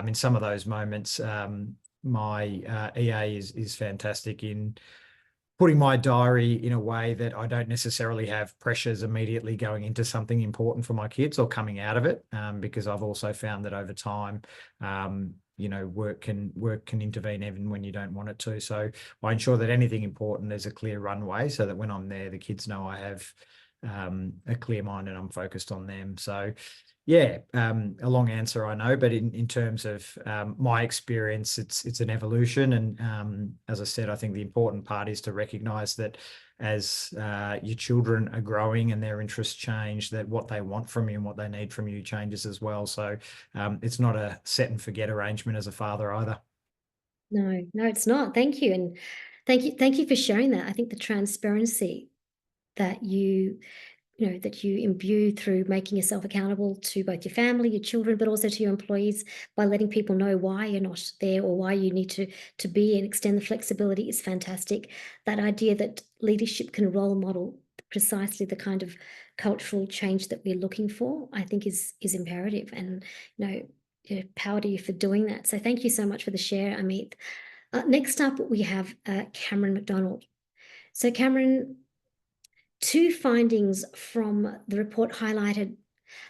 in some of those moments, my EA is fantastic in putting my diary in a way that I don't necessarily have pressures immediately going into something important for my kids or coming out of it, because I've also found that over time work can intervene even when you don't want it to. So I ensure that anything important, there's a clear runway, so that when I'm there, the kids know I have a clear mind and I'm focused on them. So yeah, a long answer, I know, but in terms of my experience, it's an evolution. And as I said, I think the important part is to recognise that as your children are growing and their interests change, that what they want from you and what they need from you changes as well. So it's not a set and forget arrangement as a father either. No, it's not. Thank you. And thank you for sharing that. I think the transparency that you imbue through making yourself accountable to both your family, your children, but also to your employees, by letting people know why you're not there or why you need to be and extend the flexibility is fantastic. That idea that leadership can role model precisely the kind of cultural change that we're looking for, I think is imperative. And power to you for doing that. So thank you so much for the share, Amit. Next up, we have Cameron McDonald. So Cameron, 2 findings from the report highlighted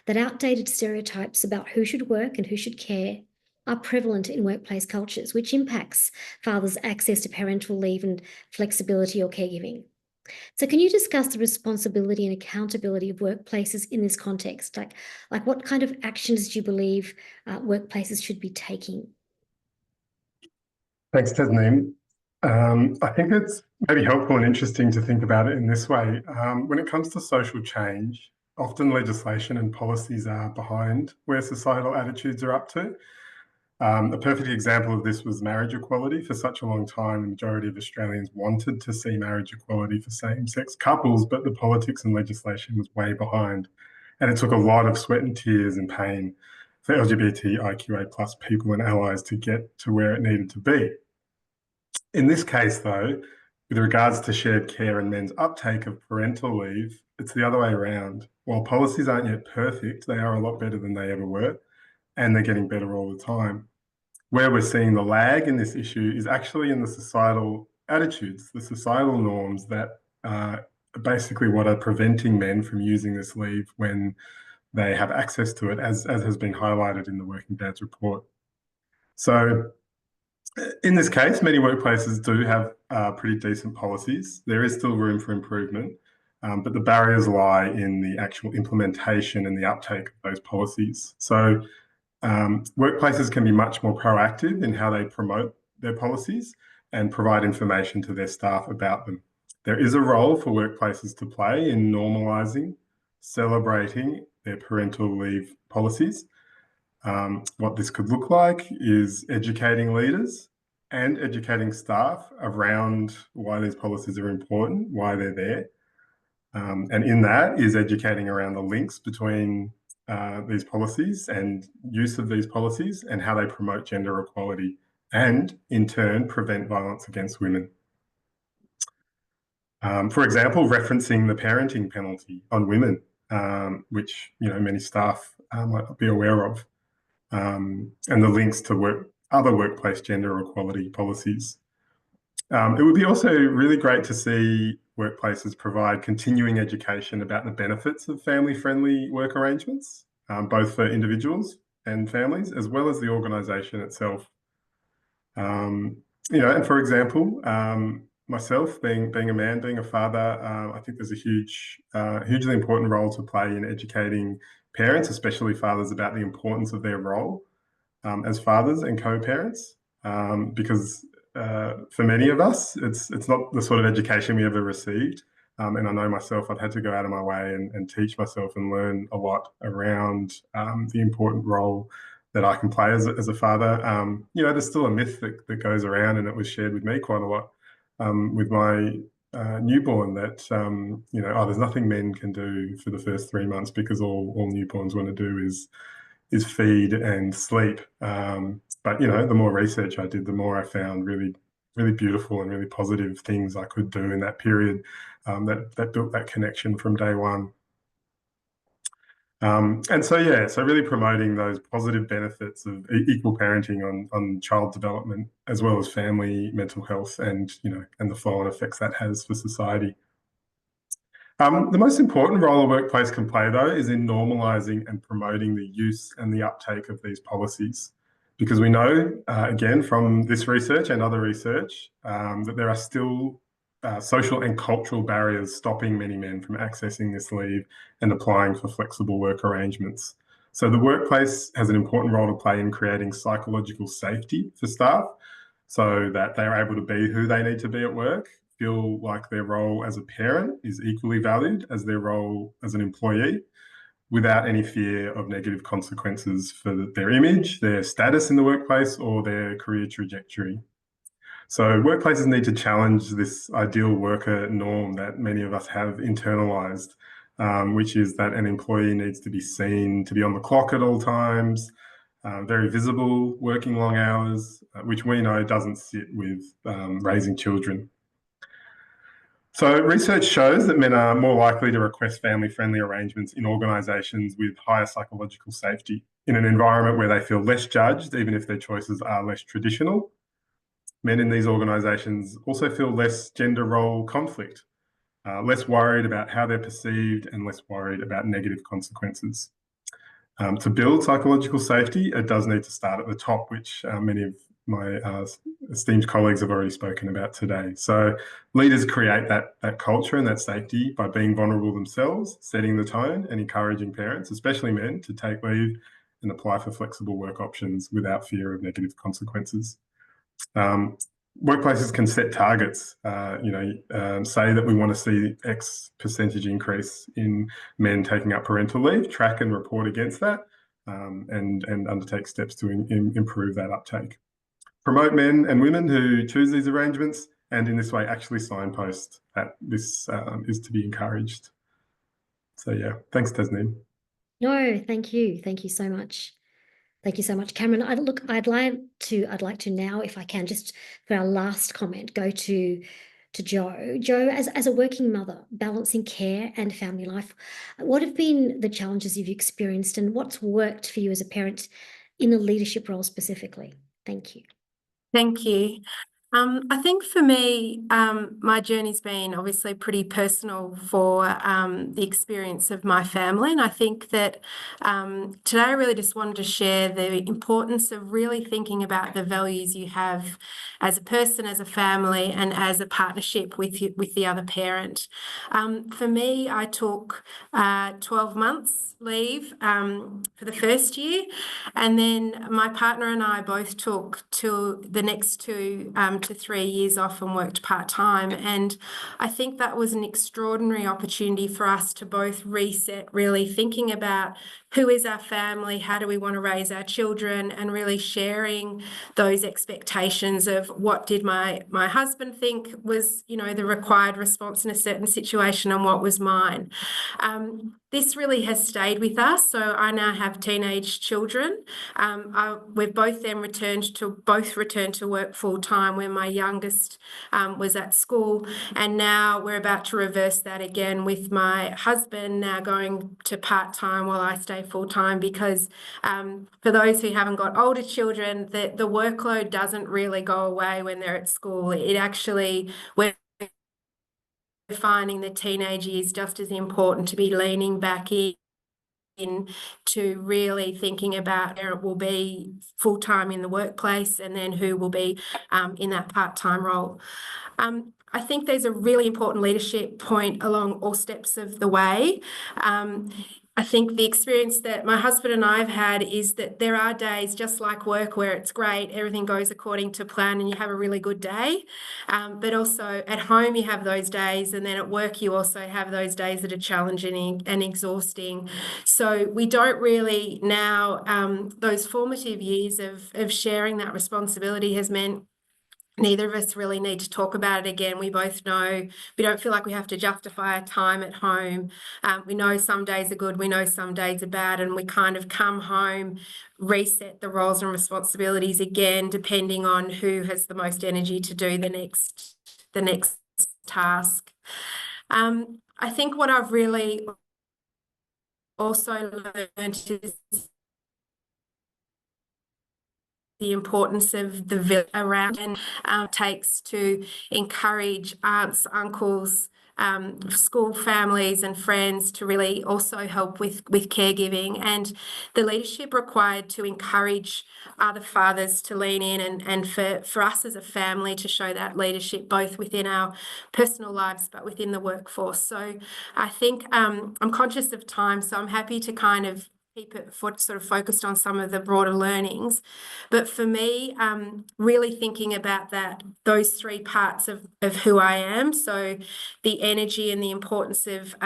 that outdated stereotypes about who should work and who should care are prevalent in workplace cultures, which impacts fathers' access to parental leave and flexibility or caregiving. So can you discuss the responsibility and accountability of workplaces in this context? Like what kind of actions do you believe workplaces should be taking? Thanks, Tasneem. I think it's maybe helpful and interesting to think about it in this way. When it comes to social change, often legislation and policies are behind where societal attitudes are up to. A perfect example of this was marriage equality. For such a long time, the majority of Australians wanted to see marriage equality for same-sex couples, but the politics and legislation was way behind. And it took a lot of sweat and tears and pain for LGBTIQA+ people and allies to get to where it needed to be. In this case, though, with regards to shared care and men's uptake of parental leave, it's the other way around. While policies aren't yet perfect, they are a lot better than they ever were, and they're getting better all the time. Where we're seeing the lag in this issue is actually in the societal attitudes, the societal norms that are basically what are preventing men from using this leave when they have access to it, as has been highlighted in the Working Dads report. So in this case, many workplaces do have pretty decent policies. There is still room for improvement, but the barriers lie in the actual implementation and the uptake of those policies. So workplaces can be much more proactive in how they promote their policies and provide information to their staff about them. There is a role for workplaces to play in normalising, celebrating their parental leave policies. What this could look like is educating leaders and educating staff around why these policies are important, why they're there. And in that is educating around the links between these policies and use of these policies and how they promote gender equality and in turn prevent violence against women. For example, referencing the parenting penalty on women, which many staff might not be aware of, and the links to other workplace gender equality policies. It would be also really great to see workplaces provide continuing education about the benefits of family-friendly work arrangements, both for individuals and families, as well as the organisation itself. And for example, myself being a man, being a father, I think there's a hugely important role to play in educating parents, especially fathers, about the importance of their role as fathers and co-parents, because for many of us, it's not the sort of education we ever received. And I know myself, I've had to go out of my way and teach myself and learn a lot around the important role that I can play as a father. There's still a myth that goes around, and it was shared with me quite a lot with my newborn that, there's nothing men can do for the first 3 months because all newborns want to do is feed and sleep. But the more research I did, the more I found really, really beautiful and really positive things I could do in that period that built that connection from day one. So really promoting those positive benefits of equal parenting on child development, as well as family mental health and the flow-on effects that has for society. The most important role a workplace can play, though, is in normalising and promoting the use and the uptake of these policies. Because we know, again, from this research and other research, that there are still social and cultural barriers stopping many men from accessing this leave and applying for flexible work arrangements. So the workplace has an important role to play in creating psychological safety for staff so that they are able to be who they need to be at work, feel like their role as a parent is equally valued as their role as an employee, without any fear of negative consequences for their image, their status in the workplace, or their career trajectory. So workplaces need to challenge this ideal worker norm that many of us have internalized, which is that an employee needs to be seen to be on the clock at all times, very visible, working long hours, which we know doesn't sit with raising children. So research shows that men are more likely to request family-friendly arrangements in organisations with higher psychological safety, in an environment where they feel less judged, even if their choices are less traditional. Men in these organisations also feel less gender role conflict, less worried about how they're perceived and less worried about negative consequences. To build psychological safety, it does need to start at the top, which many of my esteemed colleagues have already spoken about today. So leaders create that culture and that safety by being vulnerable themselves, setting the tone and encouraging parents, especially men, to take leave and apply for flexible work options without fear of negative consequences. Workplaces can set targets, say that we want to see X percentage increase in men taking up parental leave, track and report against that, and undertake steps to improve that uptake. Promote men and women who choose these arrangements, and in this way actually signpost that this is to be encouraged. So yeah, thanks, Tasneem. No, thank you. Thank you so much. Thank you so much, Cameron. I'd like to now, if I can, just for our last comment, go to to Jo. Jo, as a working mother, balancing care and family life, what have been the challenges you've experienced and what's worked for you as a parent in a leadership role specifically? Thank you. Thank you. I think for me, my journey's been obviously pretty personal for the experience of my family. And I think that today I really just wanted to share the importance of really thinking about the values you have as a person, as a family, and as a partnership with the other parent. For me, I took 12 months leave for the first year, and then my partner and I both took the next 2 to 3 years off and worked part-time. And I think that was an extraordinary opportunity for us to both reset, really thinking about who is our family, how do we want to raise our children, and really sharing those expectations of what did my husband think was, the required response in a certain situation and what was mine. This really has stayed with us. So I now have teenage children. We've both returned to work full time when my youngest was at school, and now we're about to reverse that again with my husband now going to part time while I stay full time, because for those who haven't got older children, the workload doesn't really go away when they're at school. It actually, we're finding the teenage years just as important to be leaning back in to really thinking about where it will be full-time in the workplace and then who will be in that part-time role. I think there's a really important leadership point along all steps of the way. I think the experience that my husband and I have had is that there are days just like work where it's great, everything goes according to plan and you have a really good day. But also at home you have those days, and then at work you also have those days that are challenging and exhausting. So we don't really now, those formative years of sharing that responsibility has meant neither of us really need to talk about it again. We both know we don't feel like we have to justify our time at home. We know some days are good, we know some days are bad, and we kind of come home, reset the roles and responsibilities again, depending on who has the most energy to do the next task. I think what I've really also learned is the importance of the village around, and takes to encourage aunts, uncles, school families and friends to really also help with caregiving, and the leadership required to encourage other fathers to lean in, and for us as a family to show that leadership both within our personal lives but within the workforce. So I think I'm conscious of time, so I'm happy to kind of keep it sort of focused on some of the broader learnings. But for me, really thinking about those 3 parts of who I am, so the energy and the importance of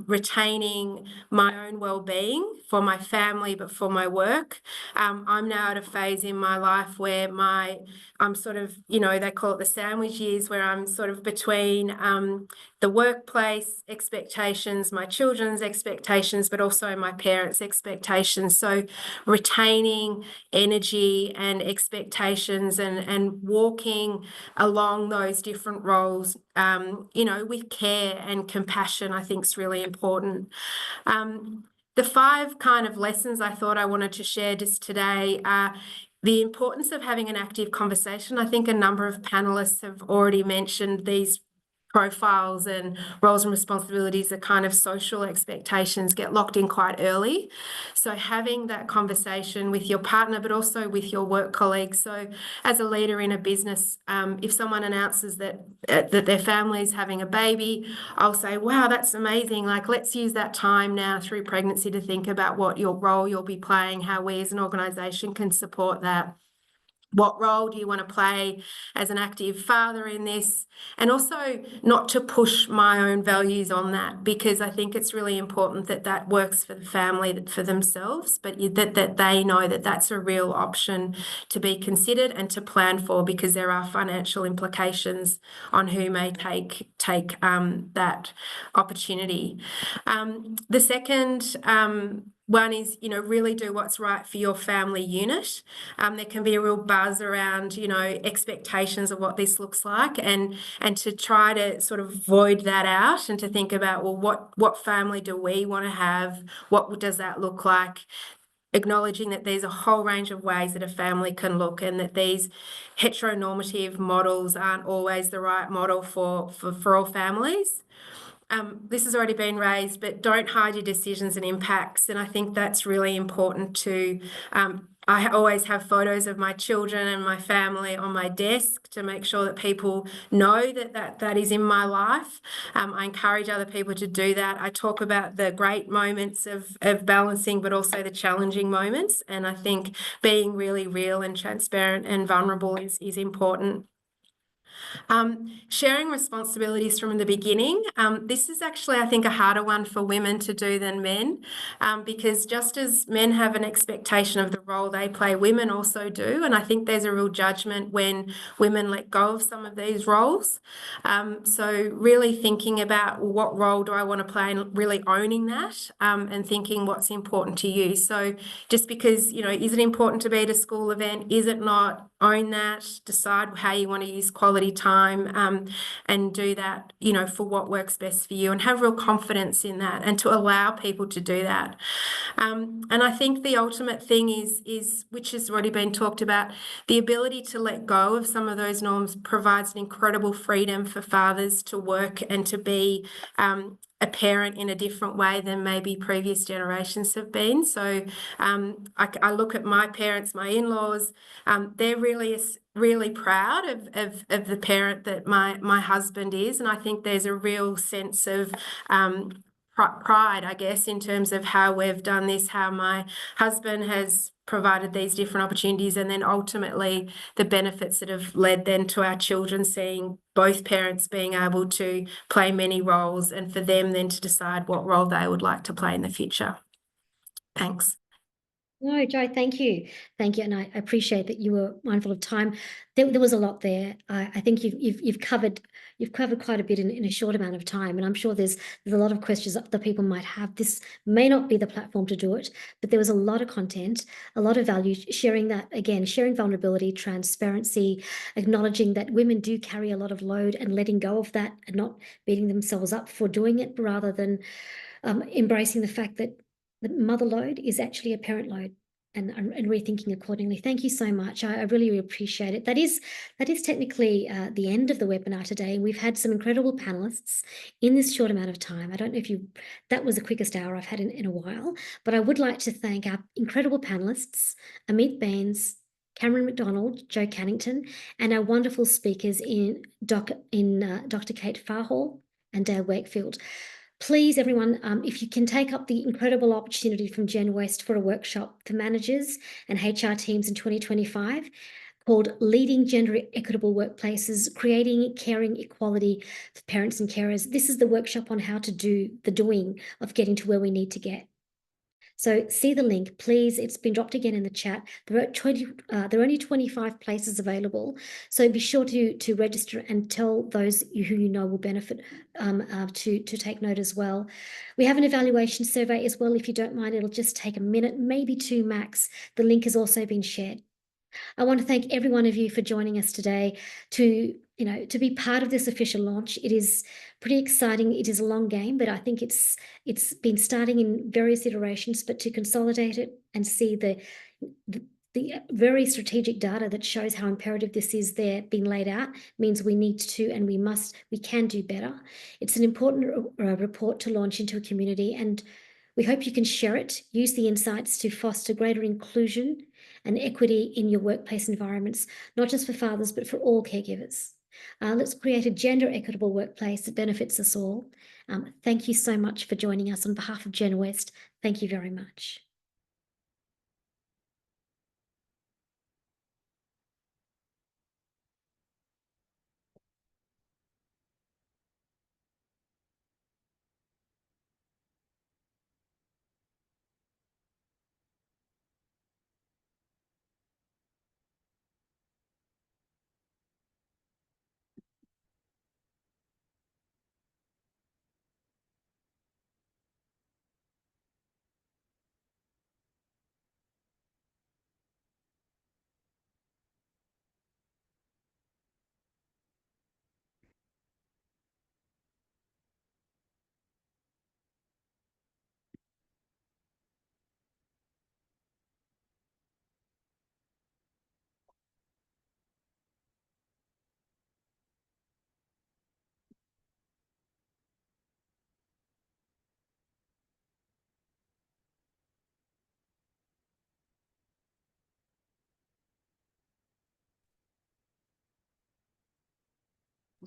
retaining my own well-being for my family, but for my work. I'm now at a phase in my life where I'm sort of, they call it the sandwich years, where I'm sort of between the workplace expectations, my children's expectations, but also my parents' expectations. So retaining energy and expectations and walking along those different roles, with care and compassion, I think is really important. The 5 kind of lessons I thought I wanted to share just today are the importance of having an active conversation. I think a number of panelists have already mentioned these profiles and roles and responsibilities, the kind of social expectations get locked in quite early. So having that conversation with your partner, but also with your work colleagues. So as a leader in a business, if someone announces that their family is having a baby, I'll say, wow, that's amazing. Like, let's use that time now through pregnancy to think about what your role you'll be playing, how we as an organisation can support that. What role do you want to play as an active father in this? And also not to push my own values on that, because I think it's really important that works for the family, for themselves, but that they know that that's a real option to be considered and to plan for, because there are financial implications on who may take that opportunity. The second one is, really do what's right for your family unit. There can be a real buzz around, expectations of what this looks like, and to try to sort of void that out and to think about, well, what family do we want to have? What does that look like? Acknowledging that there's a whole range of ways that a family can look, and that these heteronormative models aren't always the right model for all families. This has already been raised, but don't hide your decisions and impacts. And I think that's really important too. I always have photos of my children and my family on my desk to make sure that people know that is in my life. I encourage other people to do that. I talk about the great moments of balancing, but also the challenging moments. And I think being really real and transparent and vulnerable is important. Sharing responsibilities from the beginning. This is actually, I think, a harder one for women to do than men, because just as men have an expectation of the role they play, women also do. And I think there's a real judgment when women let go of some of these roles. So really thinking about what role do I want to play, and really owning that, and thinking what's important to you. So just because, is it important to be at a school event? Is it not? Own that, decide how you want to use quality time, and do that, for what works best for you, and have real confidence in that, and to allow people to do that. And I think the ultimate thing is, which has already been talked about, the ability to let go of some of those norms provides an incredible freedom for fathers to work and to be a parent in a different way than maybe previous generations have been. So I look at my parents, my in-laws, they're really proud of the parent that my husband is. And I think there's a real sense of pride, I guess, in terms of how we've done this, how my husband has provided these different opportunities, and then ultimately the benefits that have led then to our children seeing both parents being able to play many roles, and for them then to decide what role they would like to play in the future. Thanks. No, Jo, thank you. Thank you. And I appreciate that you were mindful of time. There was a lot there. I think you've covered quite a bit in a short amount of time. And I'm sure there's a lot of questions that people might have. This may not be the platform to do it, but there was a lot of content, a lot of value, sharing that, again, sharing vulnerability, transparency, acknowledging that women do carry a lot of load, and letting go of that and not beating themselves up for doing it, rather than embracing the fact that the mother load is actually a parent load, and rethinking accordingly. Thank you so much. I really appreciate it. That is technically the end of the webinar today. We've had some incredible panelists in this short amount of time. I don't know if that was the quickest hour I've had in a while, but I would like to thank our incredible panelists, Amit Baines, Cameron McDonald, Jo Cannington, and our wonderful speakers in Dr. Kate Farhall and Dale Wakefield. Please, everyone, if you can take up the incredible opportunity from GenWest for a workshop for managers and HR teams in 2025 called Leading Gender Equitable Workplaces, Creating Caring Equality for Parents and Carers. This is the workshop on how to do the doing of getting to where we need to get. So see the link, please. It's been dropped again in the chat. There are only 25 places available. So be sure to register and tell those who you know will benefit to take note as well. We have an evaluation survey as well. If you don't mind, it'll just take a minute, maybe two max. The link has also been shared. I want to thank every one of you for joining us today to be part of this official launch. It is pretty exciting. It is a long game, but I think it's been starting in various iterations, but to consolidate it and see the very strategic data that shows how imperative this is there being laid out means we need to, and we can do better. It's an important report to launch into a community, and we hope you can share it, use the insights to foster greater inclusion and equity in your workplace environments, not just for fathers, but for all caregivers. Let's create a gender equitable workplace that benefits us all. Thank you so much for joining us on behalf of GenWest. Thank you very much.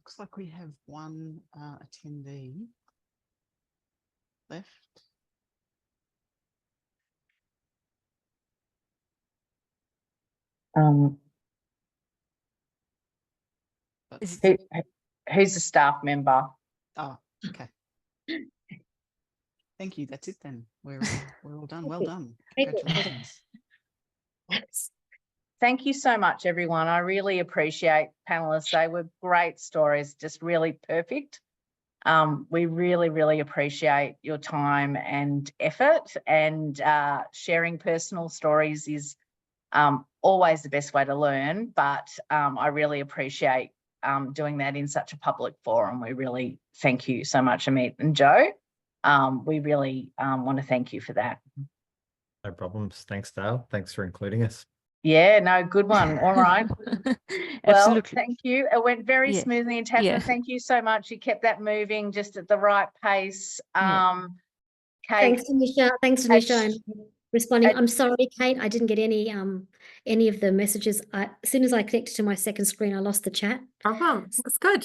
looks like we have one attendee left. Who's a staff member? Oh, okay. Thank you. That's it then. We're all done. Well done. Congratulations. Thank you so much, everyone. I really appreciate panelists. They were great stories, just really perfect. We really, really appreciate your time and effort, and sharing personal stories is always the best way to learn, but I really appreciate doing that in such a public forum. We really thank you so much, Amit and Joe. We really want to thank you for that. No problems. Thanks, Dale. Thanks for including us. Yeah, no, good one. All right. Well, thank you. It went very smoothly. And Tasneem, thank you so much. You kept that moving just at the right pace. Kate, thanks, Tanisha. Thanks, Tanisha. Responding. I'm sorry, Kate. I didn't get any of the messages. As soon as I connected to my second screen, I lost the chat. That's good.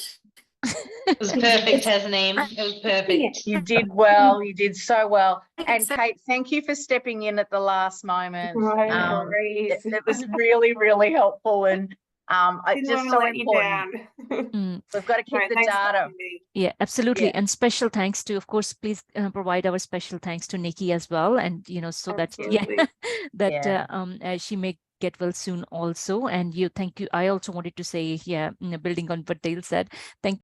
It was perfect, Tasneem. It was perfect. You did well. You did so well. And Kate, thank you for stepping in at the last moment. It was really, really helpful, and just so important. We've got to keep the data. Yeah, absolutely. And special thanks to, of course, please provide our special thanks to Nikki as well, and so that she may get well soon also. And thank you. I also wanted to say, building on what Dale said, thank